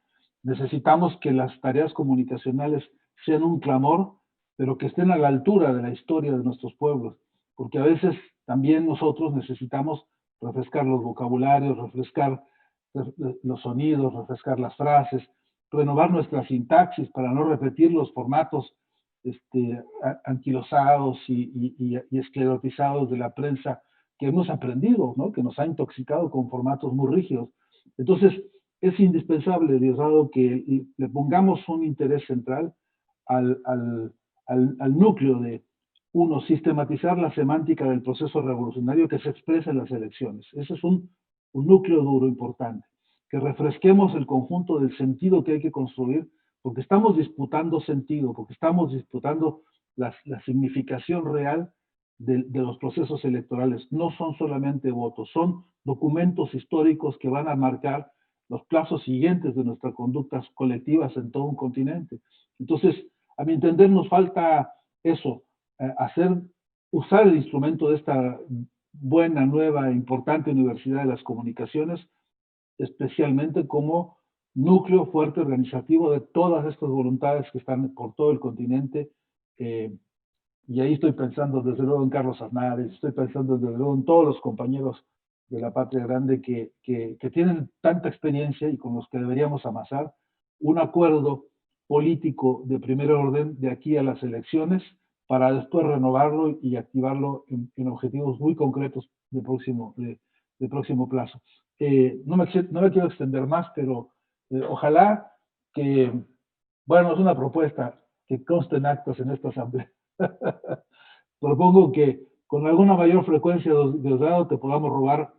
Necesitamos que las tareas comunicacionales sean un clamor, pero que estén a la altura de la historia de nuestros pueblos, porque a veces también nosotros necesitamos refrescar los vocabularios, refrescar los sonidos, refrescar las frases, renovar nuestra sintaxis para no repetir los formatos anquilosados y esclerotizados de la prensa que hemos aprendido, ¿no? Que nos ha intoxicado con formatos muy rígidos. Entonces, es indispensable, Diosdado, que le pongamos un interés central al núcleo de, uno, sistematizar la semántica del proceso revolucionario que se expresa en las elecciones. Ese es un núcleo duro importante. Que refresquemos el conjunto del sentido que hay que construir, porque estamos disputando sentido, porque estamos disputando la significación real de los procesos electorales. No son solamente votos, son documentos históricos que van a marcar los plazos siguientes de nuestras conductas colectivas en todo un continente. Entonces, a mi entender, nos falta eso, usar el instrumento de esta buena, nueva, importante Universidad de las Comunicaciones, especialmente como núcleo fuerte organizativo de todas estas voluntades que están por todo el continente. Y ahí estoy pensando desde luego en Carlos Aznares, estoy pensando desde luego en todos los compañeros de la Patria Grande que tienen tanta experiencia y con los que deberíamos amasar un acuerdo político de primer orden de aquí a las elecciones para después renovarlo y activarlo en objetivos muy concretos de próximo plazo. No me quiero extender más, pero ojalá que, bueno, es una propuesta que conste en actas en esta asamblea. Propongo que con alguna mayor frecuencia, Diosdado, te podamos robar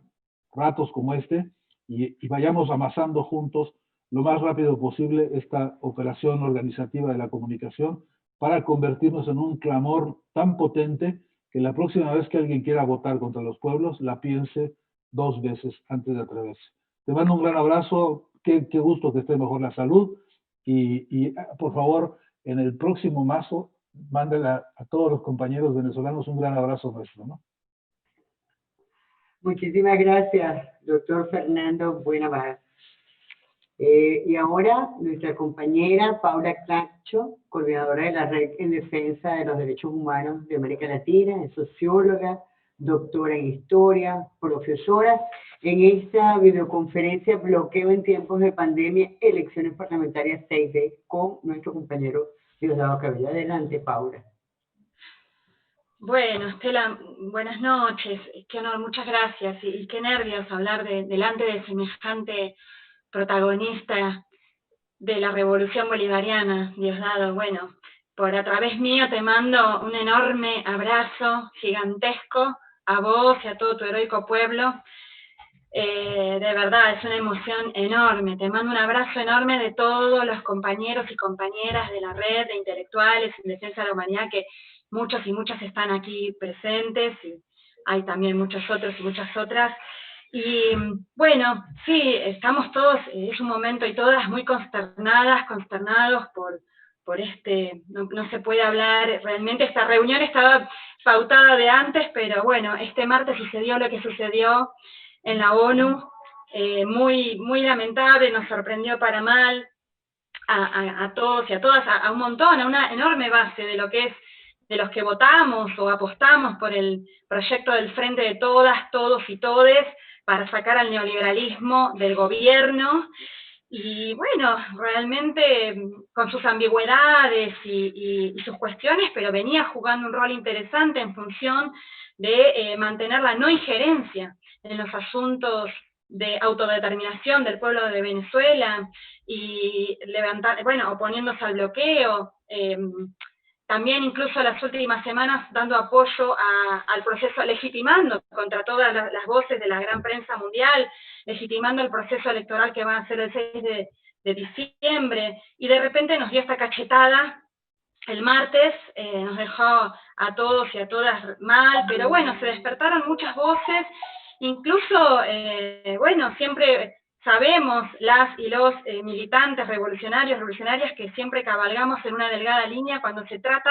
ratos como este y vayamos amasando juntos lo más rápido posible esta operación organizativa de la comunicación para convertirnos en un clamor tan potente que la próxima vez que alguien quiera votar contra los pueblos, la piense 2 veces antes de atreverse. Te mando un gran abrazo, qué gusto que esté mejor la salud y por favor, en el próximo mazo, mándale a todos los compañeros venezolanos un gran abrazo nuestro, ¿no? Muchísimas gracias, doctor Fernando Buenavaz. Y ahora nuestra compañera Paula Cacho, coordinadora de la Red en Defensa de los Derechos Humanos de América Latina, es socióloga, doctora en Historia, profesora en esta videoconferencia Bloqueo en tiempos de pandemia, elecciones parlamentarias 6D, con nuestro compañero Diosdado Cabello. Adelante, Paula. Bueno, Estela, buenas noches. Qué honor, muchas gracias. Y qué nervios hablar delante de semejante protagonista de la Revolución Bolivariana, Diosdado. Bueno, por a través mío te mando un enorme abrazo gigantesco a vos y a todo tu heroico pueblo. De verdad, es una emoción enorme. Te mando un abrazo enorme de todos los compañeros y compañeras de la red de intelectuales en defensa de la humanidad, que muchos y muchas están aquí presentes, y hay también muchos otros y muchas otras. Y bueno, sí, estamos todos, es un momento, y todas muy consternados por no se puede hablar, realmente esta reunión estaba pautada de antes, pero bueno, este martes sucedió lo que sucedió en la ONU, muy, muy lamentable, nos sorprendió para mal, a todos y a todas, a un montón, a una enorme base de lo que es, de los que votamos o apostamos por el proyecto del Frente de Todas, Todos y Todes, para sacar al neoliberalismo del gobierno. Y bueno, realmente con sus ambigüedades y sus cuestiones, pero venía jugando un rol interesante en función de mantener la no injerencia en los asuntos de autodeterminación del pueblo de Venezuela, y levantar, bueno, oponiéndose al bloqueo, también incluso las últimas semanas dando apoyo al proceso, legitimando contra todas las voces de la gran prensa mundial, legitimando el proceso electoral que va a ser el 6 de diciembre, y de repente nos dio esta cachetada el martes, nos dejó a todos y a todas mal, pero bueno, se despertaron muchas voces, incluso, bueno, siempre sabemos las y los militantes revolucionarias, que siempre cabalgamos en una delgada línea cuando se trata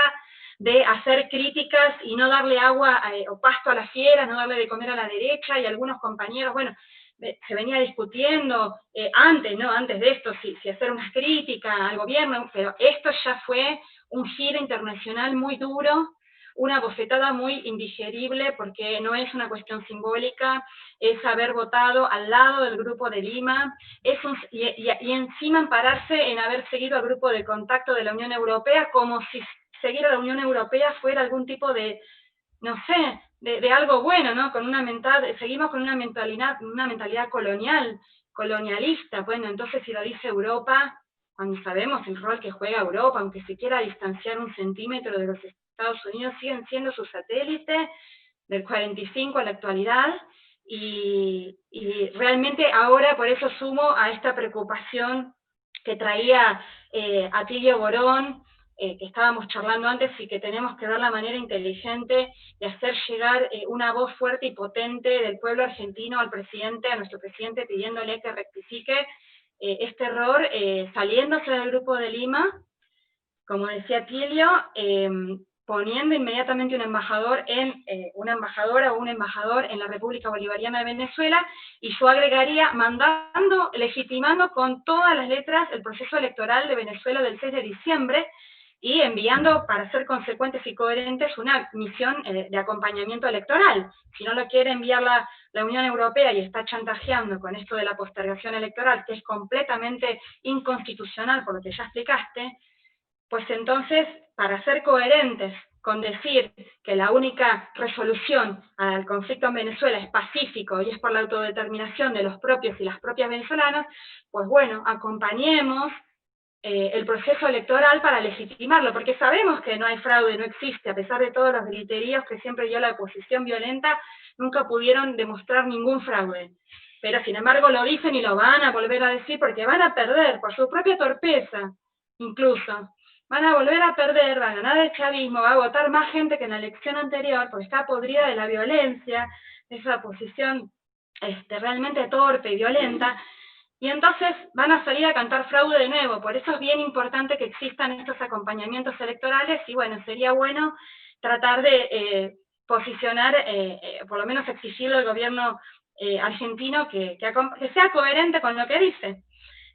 de hacer críticas y no darle agua o pasto a las fieras, no darle de comer a la derecha, y algunos compañeros, bueno, se venía discutiendo antes de esto, si hacer unas críticas al gobierno, pero esto ya fue un giro internacional muy duro, una bofetada muy indigerible, porque no es una cuestión simbólica, es haber votado al lado del Grupo de Lima, y encima ampararse en haber seguido al Grupo de Contacto de la Unión Europea, como si seguir a la Unión Europea fuera algún tipo de, no sé, de algo bueno, ¿no? Seguimos con una mentalidad colonialista. Bueno, entonces si lo dice Europa, cuando sabemos el rol que juega Europa, aunque se quiera distanciar un centímetro de los Estados Unidos, siguen siendo sus satélites del 45 a la actualidad, y realmente ahora por eso sumo a esta preocupación que traía Atilio Borón, que estábamos charlando antes, y que tenemos que ver la manera inteligente de hacer llegar una voz fuerte y potente del pueblo argentino al presidente, a nuestro presidente, pidiéndole que rectifique este error, saliéndose del Grupo de Lima, como decía Tilio, poniendo inmediatamente un embajador una embajadora o un embajador en la República Bolivariana de Venezuela, y yo agregaría, legitimando con todas las letras el proceso electoral de Venezuela del 6 de diciembre, y enviando, para ser consecuentes y coherentes, una misión de acompañamiento electoral. Si no lo quiere enviar la Unión Europea y está chantajeando con esto de la postergación electoral, que es completamente inconstitucional por lo que ya explicaste, pues entonces, para ser coherentes con decir que la única resolución al conflicto en Venezuela es pacífico y es por la autodeterminación de los propios y las propias venezolanas, pues bueno, acompañemos el proceso electoral para legitimarlo, porque sabemos que no hay fraude, no existe, a pesar de todos los griteríos que siempre dio la oposición violenta, nunca pudieron demostrar ningún fraude. Pero sin embargo lo dicen y lo van a volver a decir, porque van a perder por su propia torpeza, incluso. Van a volver a perder, va a ganar el chavismo, va a votar más gente que en la elección anterior, porque está podrida de la violencia, de esa oposición realmente torpe y violenta, y entonces van a salir a cantar fraude de nuevo. Por eso es bien importante que existan estos acompañamientos electorales, y bueno, sería bueno tratar de posicionar, por lo menos exigirle al gobierno argentino que sea coherente con lo que dice.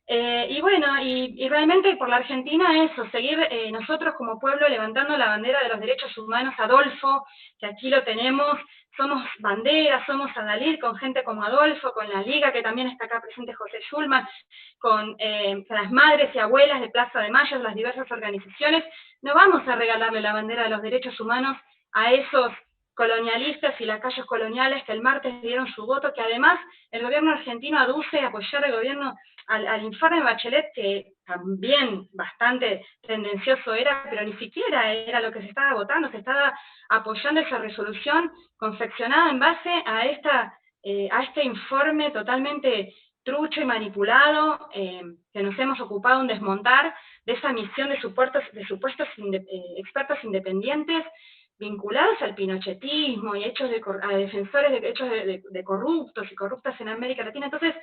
Y bueno, y realmente por la Argentina eso, seguir nosotros como pueblo levantando la bandera de los derechos humanos. Adolfo, que aquí lo tenemos, somos bandera, somos adalid con gente como Adolfo, con la Liga, que también está acá presente José Schulman, con las madres y abuelas de Plaza de Mayo, las diversas organizaciones. No vamos a regalarle la bandera de los derechos humanos a esos colonialistas y lacayos coloniales que el martes dieron su voto, que además el gobierno argentino aduce a apoyar al gobierno, al informe de Bachelet, que también bastante tendencioso era, pero ni siquiera era lo que se estaba votando, se estaba apoyando esa resolución confeccionada en base a este informe totalmente trucho y manipulado, que nos hemos ocupado en desmontar, de esa misión de supuestos expertos independientes vinculados al pinochetismo y a defensores de hechos de corruptos y corruptas en América Latina. Entonces,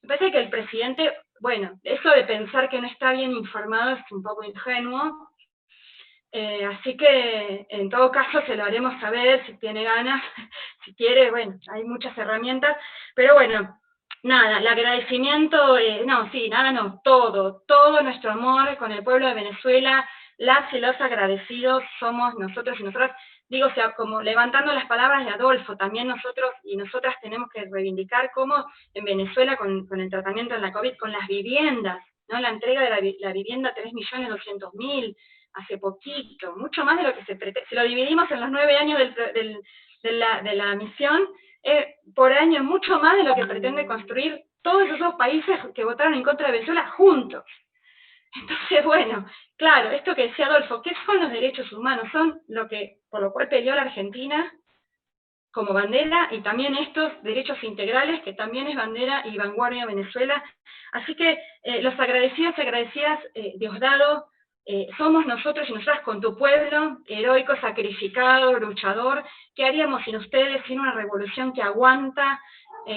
me parece que el presidente, bueno, eso de pensar que no está bien informado es un poco ingenuo, así que en todo caso se lo haremos saber si tiene ganas, si quiere, bueno, hay muchas herramientas, pero bueno, nada, el agradecimiento, todo nuestro amor con el pueblo de Venezuela, las y los agradecidos somos nosotros y nosotras, digo, o sea, como levantando las palabras de Adolfo, también nosotros y nosotras tenemos que reivindicar cómo en Venezuela con el tratamiento de la COVID, con las viviendas, ¿no? La entrega de la vivienda 3.200.000, hace poquito, mucho más de lo que se pretende. Si lo dividimos en los 9 años de la misión, por año, mucho más de lo que pretende construir todos esos países que votaron en contra de Venezuela juntos. Entonces, bueno, claro, esto que decía Adolfo, ¿qué son los derechos humanos? Son por lo cual peleó la Argentina como bandera, y también estos derechos integrales, que también es bandera y vanguardia de Venezuela. Así que los agradecidos y agradecidas, Diosdado, somos nosotros y nosotras con tu pueblo, heroico, sacrificado, luchador. ¿Qué haríamos sin ustedes, sin una revolución que aguanta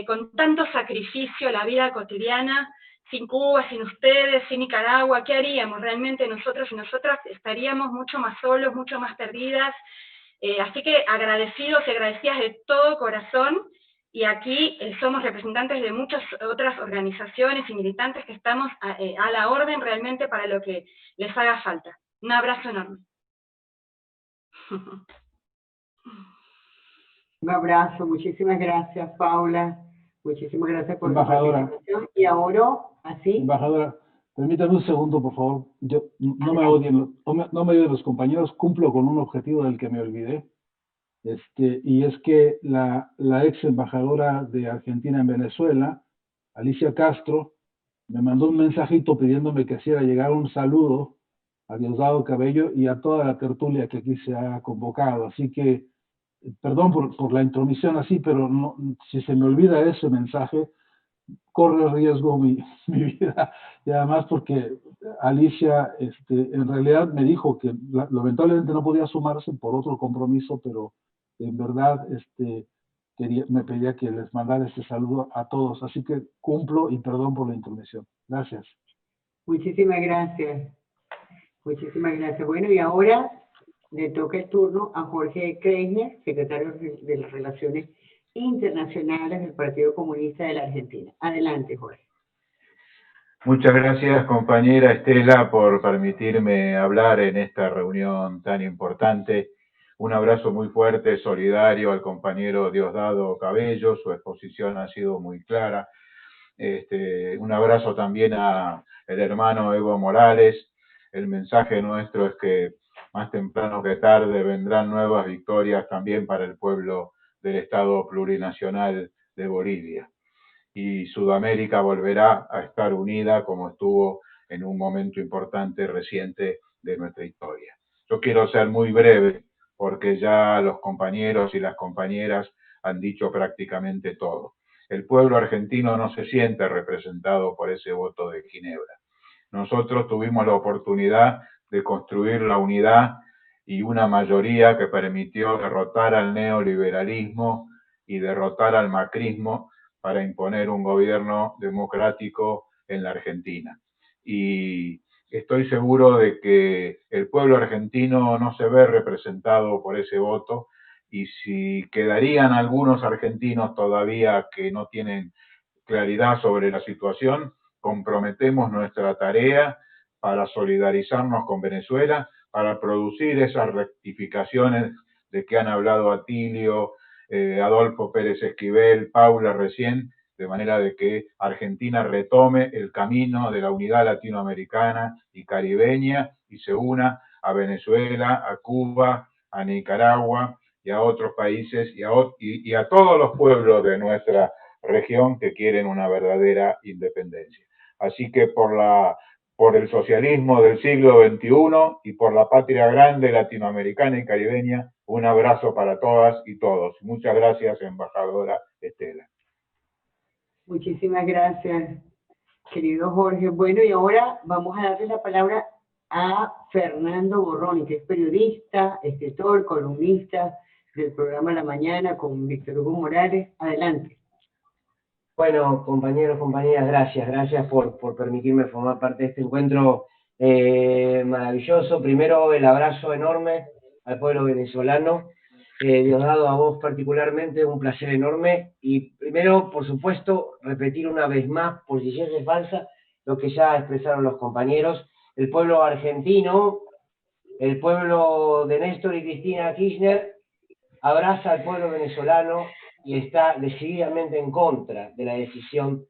con tanto sacrificio la vida cotidiana? Sin Cuba, sin ustedes, sin Nicaragua, ¿qué haríamos? Realmente nosotros y nosotras estaríamos mucho más solos, mucho más perdidas. Así que agradecidos y agradecidas de todo corazón, y aquí somos representantes de muchas otras organizaciones y militantes que estamos a la orden realmente para lo que les haga falta. Un abrazo enorme. Un abrazo, muchísimas gracias, Paula. Muchísimas gracias por Embajadora. tu participación. Y ahora, así. Embajadora, permítame un segundo, por favor. Yo no me odien los compañeros, cumplo con un objetivo del que me olvidé. Y es que la ex embajadora de Argentina en Venezuela, Alicia Castro, me mandó un mensajito pidiéndome que hiciera llegar un saludo a Diosdado Cabello y a toda la tertulia que aquí se ha convocado. Así que, perdón por la intromisión así, pero no, si se me olvida ese mensaje, corre riesgo mi vida. Y además porque Alicia en realidad me dijo que lamentablemente no podía sumarse por otro compromiso, pero en verdad me pedía que les mandara este saludo a todos. Así que cumplo y perdón por la intromisión. Gracias. Muchísimas gracias. Muchísimas gracias. Bueno, y ahora le toca el turno a Jorge Kreisner, secretario de las Relaciones Internacionales del Partido Comunista de la Argentina. Adelante, Jorge. Muchas gracias, compañera Estela, por permitirme hablar en esta reunión tan importante. Un abrazo muy fuerte, solidario al compañero Diosdado Cabello, su exposición ha sido muy clara. Un abrazo también al hermano Evo Morales. El mensaje nuestro es que más temprano que tarde vendrán nuevas victorias también para el pueblo del Estado plurinacional de Bolivia. Y Sudamérica volverá a estar unida como estuvo en un momento importante reciente de nuestra historia. Yo quiero ser muy breve porque ya los compañeros y las compañeras han dicho prácticamente todo. El pueblo argentino no se siente representado por ese voto de Ginebra. Nosotros tuvimos la oportunidad de construir la unidad y una mayoría que permitió derrotar al neoliberalismo y derrotar al macrismo para imponer un gobierno democrático en la Argentina. Y estoy seguro de que el pueblo argentino no se ve representado por ese voto, y si quedarían algunos argentinos todavía que no tienen claridad sobre la situación, comprometemos nuestra tarea para solidarizarnos con Venezuela, para producir esas rectificaciones de que han hablado Atilio, Adolfo Pérez Esquivel, Paula recién, de manera de que Argentina retome el camino de la unidad latinoamericana y caribeña y se una a Venezuela, a Cuba, a Nicaragua y a otros países y a todos los pueblos de nuestra región que quieren una verdadera independencia. Así que por el socialismo del siglo XXI y por la patria grande latinoamericana y caribeña, un abrazo para todas y todos. Muchas gracias, embajadora Estela. Muchísimas gracias, querido Jorge. Bueno, y ahora vamos a darle la palabra a Fernando Borroni, que es periodista, escritor, columnista del programa La Mañana con Víctor Hugo Morales. Adelante. Bueno, compañeros, compañeras, gracias por permitirme formar parte de este encuentro maravilloso. Primero, el abrazo enorme al pueblo venezolano. Diosdado, a vos particularmente, un placer enorme. Y primero, por supuesto, repetir una vez más, por si es falsa, lo que ya expresaron los compañeros. El pueblo argentino, el pueblo de Néstor y Cristina Kirchner, abraza al pueblo venezolano y está decididamente en contra de la decisión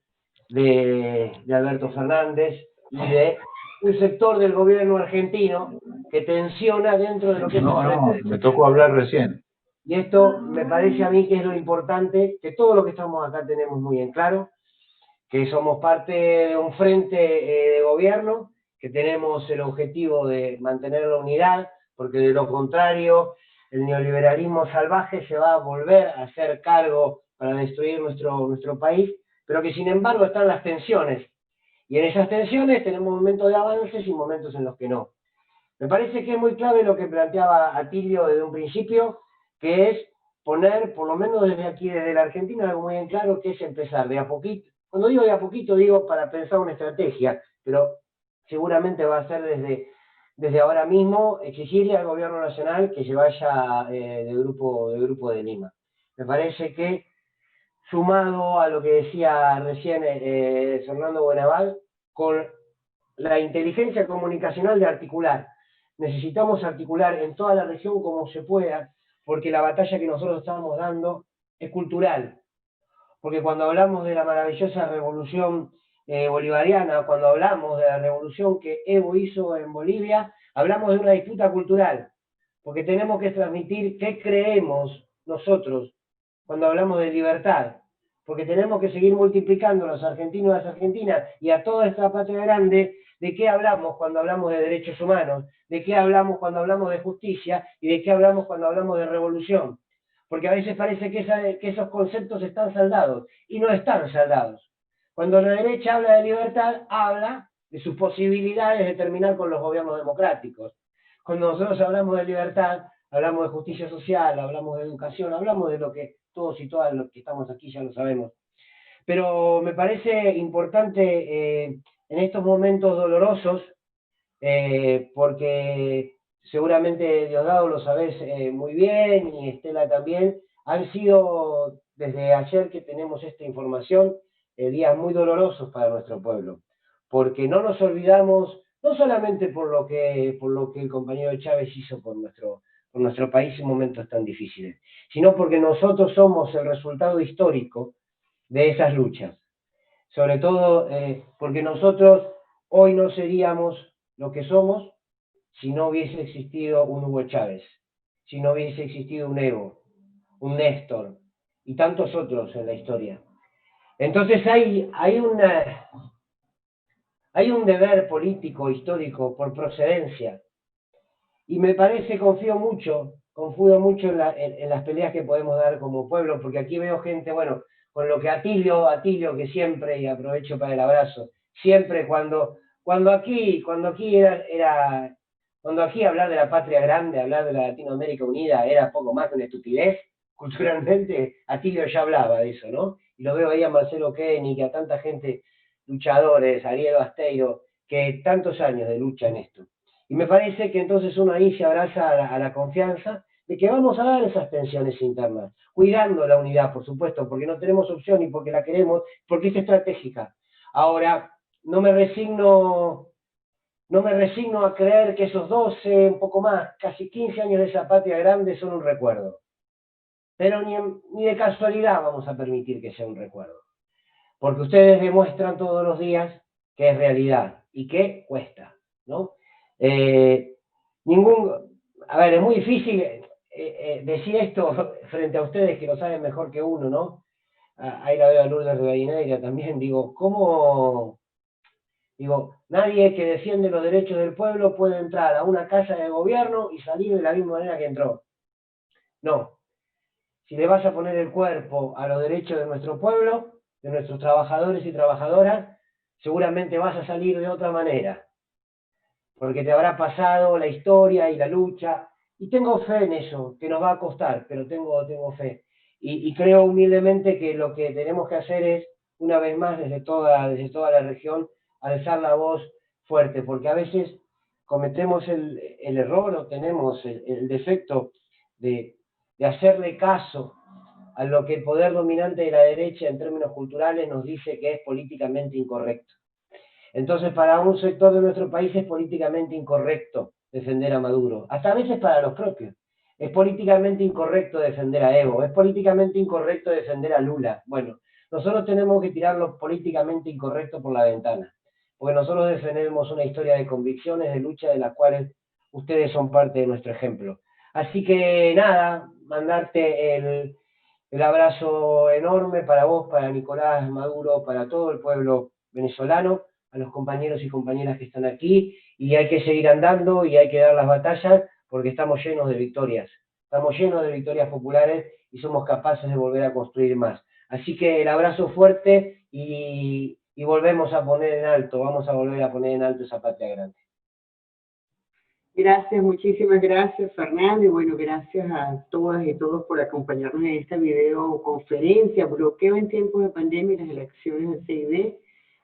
de Alberto Fernández y de un sector del gobierno argentino que tensiona dentro de lo que es... No, me tocó hablar recién. Y esto me parece a mí que es lo importante, que todo lo que estamos acá tenemos muy en claro, que somos parte de un frente de gobierno, que tenemos el objetivo de mantener la unidad, porque de lo contrario el neoliberalismo salvaje se va a volver a hacer cargo para destruir nuestro país, pero que sin embargo están las tensiones. Y en esas tensiones tenemos momentos de avances y momentos en los que no. Me parece que es muy clave lo que planteaba Atilio desde un principio, que es poner, por lo menos desde aquí, desde la Argentina, algo muy en claro, que es empezar de a poquito. Cuando digo de a poquito, digo para pensar una estrategia, pero seguramente va a ser desde ahora mismo exigirle al gobierno nacional que se vaya del grupo de Lima. Me parece que, sumado a lo que decía recién Fernando Buenaval, con la inteligencia comunicacional de articular. Necesitamos articular en toda la región como se pueda, porque la batalla que nosotros estamos dando es cultural. Porque cuando hablamos de la maravillosa revolución bolivariana, cuando hablamos de la revolución que Evo hizo en Bolivia, hablamos de una disputa cultural, porque tenemos que transmitir qué creemos nosotros cuando hablamos de libertad, porque tenemos que seguir multiplicando a los argentinos y las argentinas y a toda esta patria grande, de qué hablamos cuando hablamos de derechos humanos, de qué hablamos cuando hablamos de justicia y de qué hablamos cuando hablamos de revolución. Porque a veces parece que esos conceptos están saldados, y no están saldados. Cuando la derecha habla de libertad, habla de sus posibilidades de terminar con los gobiernos democráticos. Cuando nosotros hablamos de libertad, hablamos de justicia social, hablamos de educación, hablamos de lo que todos y todas los que estamos aquí ya lo sabemos. Pero me parece importante en estos momentos dolorosos, porque seguramente Diosdado lo sabés muy bien, y Estela también, han sido desde ayer que tenemos esta información, días muy dolorosos para nuestro pueblo, porque no nos olvidamos, no solamente por lo que el compañero Chávez hizo por nuestro país en momentos tan difíciles, sino porque nosotros somos el resultado histórico de esas luchas. Sobre todo porque nosotros hoy no seríamos lo que somos si no hubiese existido un Hugo Chávez, si no hubiese existido un Evo, un Néstor y tantos otros en la historia. Entonces hay un deber político, histórico, por procedencia. Y me parece, confío mucho en las peleas que podemos dar como pueblo, porque aquí veo gente, bueno, con lo que Atilio que siempre, y aprovecho para el abrazo, siempre cuando aquí hablar de la patria grande, hablar de la Latinoamérica unida era poco más que una estupidez, culturalmente Atilio ya hablaba de eso, ¿no? Y lo veo ahí a Marcelo Kenny, que a tanta gente, luchadores, Ariel Basteiro, que tantos años de lucha en esto. Y me parece que entonces uno ahí se abraza a la confianza de que vamos a dar esas tensiones internas, cuidando la unidad, por supuesto, porque no tenemos opción y porque la queremos, porque es estratégica. Ahora, no me resigno a creer que esos 12, un poco más, casi 15 años de esa patria grande son un recuerdo. Pero ni de casualidad vamos a permitir que sea un recuerdo. Porque ustedes demuestran todos los días que es realidad y que cuesta, ¿no? A ver, es muy difícil decir esto frente a ustedes que lo saben mejor que uno, ¿no? Ahí la veo a Lourdes Rivadeneira también, nadie que defiende los derechos del pueblo puede entrar a una casa de gobierno y salir de la misma manera que entró. No. Si le vas a poner el cuerpo a los derechos de nuestro pueblo, de nuestros trabajadores y trabajadoras, seguramente vas a salir de otra manera. Porque te habrá pasado la historia y la lucha, y tengo fe en eso, que nos va a costar, pero tengo fe. Y creo humildemente que lo que tenemos que hacer es, una vez más, desde toda la región, alzar la voz fuerte, porque a veces cometemos el error o tenemos el defecto de hacerle caso a lo que el poder dominante de la derecha en términos culturales nos dice que es políticamente incorrecto. Entonces, para un sector de nuestro país es políticamente incorrecto defender a Maduro, hasta a veces para los propios. Es políticamente incorrecto defender a Evo, es políticamente incorrecto defender a Lula. Bueno, nosotros tenemos que tirar lo políticamente incorrecto por la ventana, porque nosotros defendemos una historia de convicciones, de lucha, de las cuales ustedes son parte de nuestro ejemplo. Así que nada, mandarte el abrazo enorme para vos, para Nicolás Maduro, para todo el pueblo venezolano, a los compañeros y compañeras que están aquí, y hay que seguir andando y hay que dar las batallas porque estamos llenos de victorias populares y somos capaces de volver a construir más. Así que el abrazo fuerte y volvemos a poner en alto, vamos a volver a poner en alto esa patria grande. Gracias, muchísimas gracias, Fernando, y bueno, gracias a todas y todos por acompañarnos en esta videoconferencia, bloqueo en tiempos de pandemia y las elecciones del CID.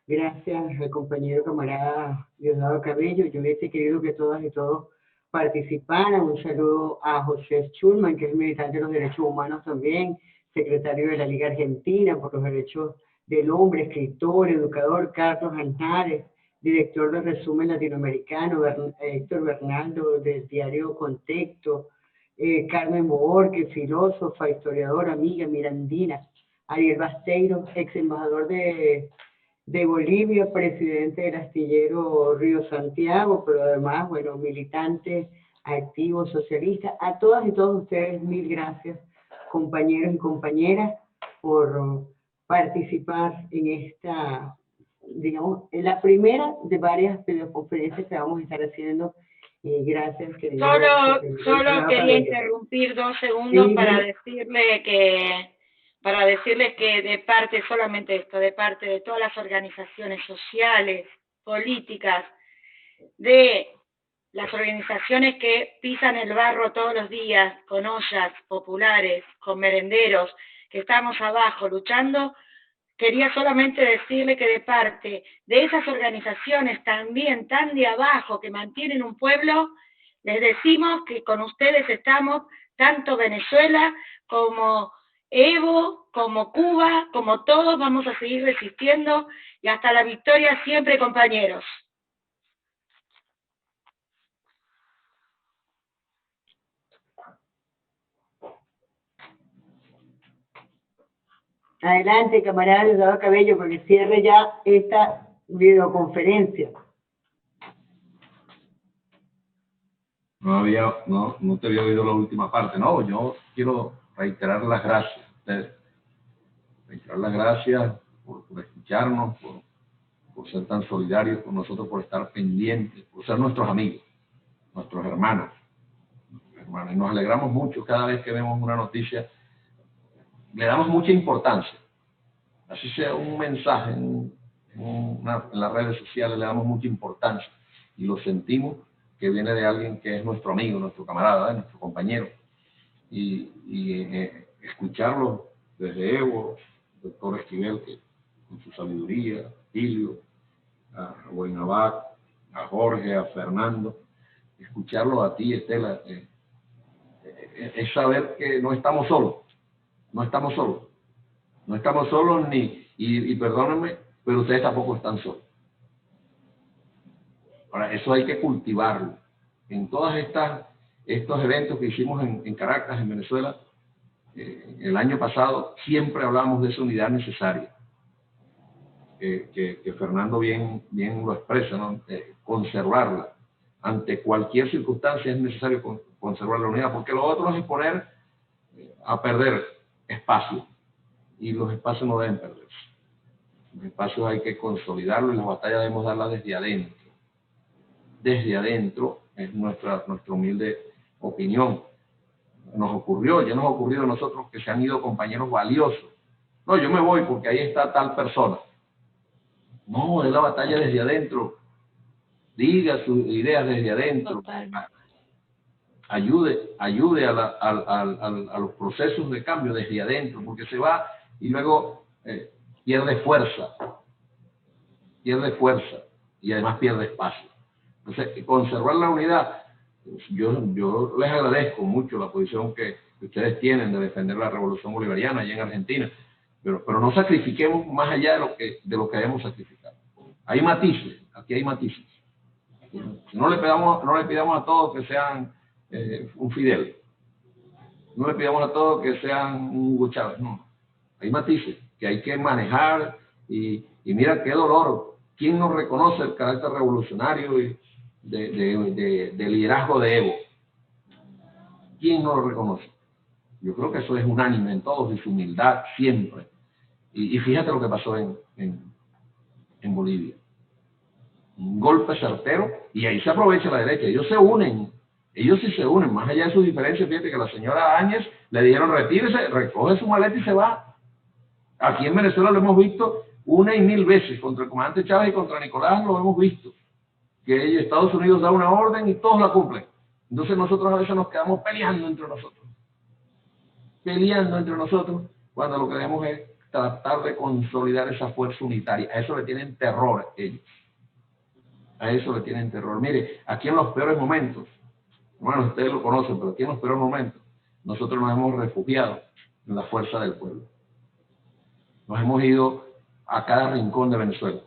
Gracias al compañero camarada Diosdado Cabello. Yo hubiese querido que todas y todos participaran. Un saludo a José Schulman, que es militante de los derechos humanos también, secretario de la Liga Argentina por los Derechos del Hombre, escritor, educador, Carlos Antares, director de Resumen Latinoamericano, Héctor Bernaldo del diario Contexto, Carmen Borges, filósofa, historiadora, amiga, mirandina, Ariel Basteiro, ex embajador de Bolivia, presidente del astillero Río Santiago, pero además, bueno, militante, activo, socialista. A todas y todos ustedes, mil gracias, compañeros y compañeras, por participar en esta, digamos, en la primera de varias videoconferencias que vamos a estar haciendo. Gracias, querido. Solo quería interrumpir 2 segundos Sí, para decirles que de parte, solamente esto, de parte de todas las organizaciones sociales, políticas, de las organizaciones que pisan el barro todos los días, con ollas populares, con merenderos, que estamos abajo luchando, quería solamente decirle que de parte de esas organizaciones también tan de abajo que mantienen un pueblo, les decimos que con ustedes estamos, tanto Venezuela como Evo, como Cuba, como todos, vamos a seguir resistiendo y hasta la victoria siempre, compañeros. Adelante, camarada Diosdado Cabello, porque cierre ya esta videoconferencia. No te había oído la última parte. No, yo quiero reiterar las gracias a ustedes. Reiterar las gracias por escucharnos, por ser tan solidarios con nosotros, por estar pendientes, por ser nuestros amigos, nuestros hermanos. Y nos alegramos mucho cada vez que vemos una noticia. Le damos mucha importancia. Así sea un mensaje en las redes sociales, le damos mucha importancia. Y lo sentimos que viene de alguien que es nuestro amigo, nuestro camarada, nuestro compañero. Y escucharlo desde Evo, doctor Esquivel, que con su sabiduría, Tilio, a Guaynabak, a Jorge, a Fernando, escucharlo a ti, Estela, es saber que no estamos solos, y perdónenme, pero ustedes tampoco están solos. Ahora, eso hay que cultivarlo. En todos estos eventos que hicimos en Caracas, en Venezuela, el año pasado, siempre hablamos de esa unidad necesaria. Que Fernando bien lo expresa, ¿no? Conservarla. Ante cualquier circunstancia es necesario conservar la unidad, porque lo otro es poner a perder espacio, y los espacios no deben perderse. Los espacios hay que consolidarlos, y las batallas debemos darlas desde adentro. Desde adentro es nuestra humilde opinión. Ya nos ha ocurrido a nosotros que se han ido compañeros valiosos. No, yo me voy porque ahí está tal persona. No, es la batalla desde adentro. Diga sus ideas desde adentro. Total. Ayude a los procesos de cambio desde adentro, porque se va y luego pierde fuerza y además pierde espacio. Entonces, conservar la unidad, yo les agradezco mucho la posición que ustedes tienen de defender la revolución bolivariana allá en Argentina, pero no sacrifiquemos más allá de lo que debemos sacrificar. Hay matices, aquí hay matices. No le pidamos a todos que sean un Fidel, no le pidamos a todos que sean un Hugo Chávez, no. Hay matices que hay que manejar, y mira qué dolor. ¿Quién nos reconoce el carácter revolucionario y de liderazgo de Evo? ¿Quién no lo reconoce? Yo creo que eso es unánime en todos, y su humildad siempre. Y fíjate lo que pasó en Bolivia. Un golpe certero, y ahí se aprovecha la derecha. Ellos sí se unen, más allá de sus diferencias. Fíjate que la señora Áñez le dijeron: retírese, recoge su maleta y se va. Aquí en Venezuela lo hemos visto una y mil veces, contra el comandante Chávez y contra Nicolás lo hemos visto, que Estados Unidos da una orden y todos la cumplen. Entonces nosotros a veces nos quedamos peleando entre nosotros, cuando lo que debemos es tratar de consolidar esa fuerza unitaria. A eso le tienen terror ellos. A eso le tienen terror. Mire, aquí en los peores momentos, bueno, ustedes lo conocen, pero aquí en los peores momentos, nosotros nos hemos refugiado en la fuerza del pueblo. Nos hemos ido a cada rincón de Venezuela.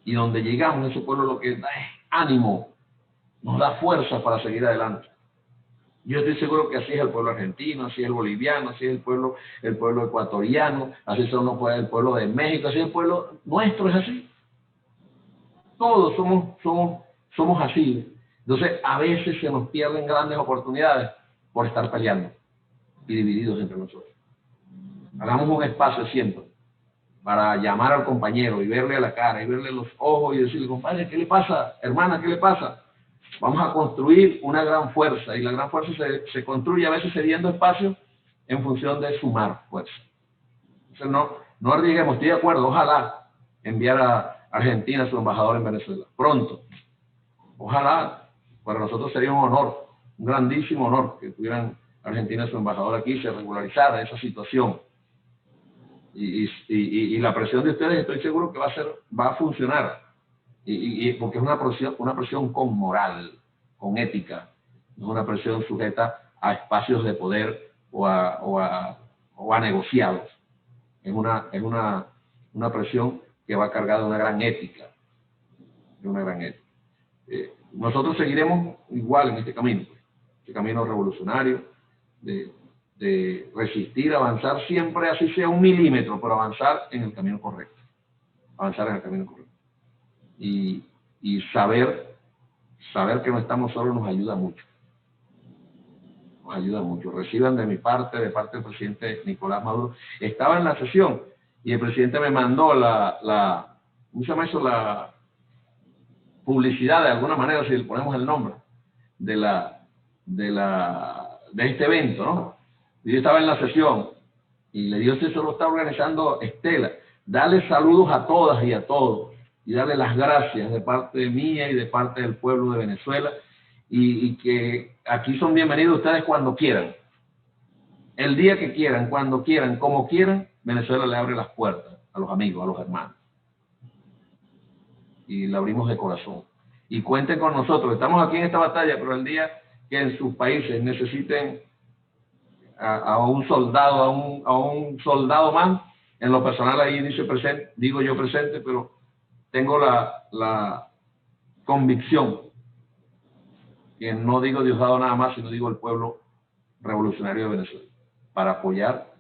Y donde llegamos, ese pueblo lo que da es ánimo, nos da fuerza para seguir adelante. Yo estoy seguro que así es el pueblo argentino, así es el boliviano, así es el pueblo ecuatoriano, así son el pueblo de México, así es el pueblo nuestro, es así. Todos somos así. Entonces, a veces se nos pierden grandes oportunidades por estar peleando y divididos entre nosotros. Hagamos un espacio siempre para llamar al compañero y verle a la cara y verle los ojos y decirle: compadre, ¿qué le pasa? Hermana, ¿qué le pasa? Vamos a construir una gran fuerza, y la gran fuerza se construye a veces cediendo espacio en función de sumar fuerza. Entonces, no arriesguemos. Estoy de acuerdo, ojalá enviar a Argentina a su embajador en Venezuela pronto. Ojalá, para nosotros sería un honor, un grandísimo honor, que tuvieran Argentina su embajador aquí, se regularizara esa situación. Y la presión de ustedes, estoy seguro que va a funcionar. Porque es una presión con moral, con ética, no es una presión sujeta a espacios de poder o a negociados. Es una presión que va cargada de una gran ética. Nosotros seguiremos igual en este camino revolucionario, de resistir, avanzar siempre, así sea 1 milímetro, pero avanzar en el camino correcto. Y saber que no estamos solos nos ayuda mucho. Reciban de mi parte, de parte del presidente Nicolás Maduro. Estaba en la sesión y el presidente me mandó ¿cómo se llama eso? La publicidad, de alguna manera, si le ponemos el nombre, de este evento, ¿no? Y yo estaba en la sesión y le digo: eso lo está organizando Estela. Dale saludos a todas y a todos, y darle las gracias de parte mía y de parte del pueblo de Venezuela, y que aquí son bienvenidos ustedes cuando quieran, el día que quieran, cuando quieran, como quieran. Venezuela le abre las puertas a los amigos, a los hermanos, y le abrimos de corazón. Y cuenten con nosotros, estamos aquí en esta batalla, pero el día que en sus países necesiten a un soldado más, en lo personal ahí digo yo presente, pero tengo convicción, que no digo Diosdado nada más, sino digo el pueblo revolucionario de Venezuela, para apoyar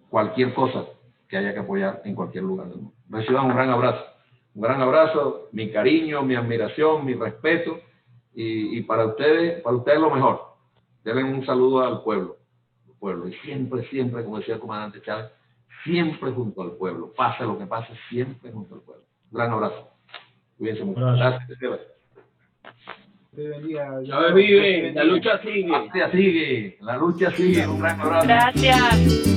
cualquier cosa que haya que apoyar en cualquier lugar del mundo. Reciban un gran abrazo, mi cariño, mi admiración, mi respeto, y para ustedes lo mejor. Denle un saludo al pueblo, y siempre, como decía el comandante Chávez, siempre junto al pueblo, pase lo que pase, siempre junto al pueblo. Un gran abrazo. Cuídense mucho. Gracias, Esteban. Chávez vive, la lucha sigue. La lucha sigue. Un gran abrazo. Gracias.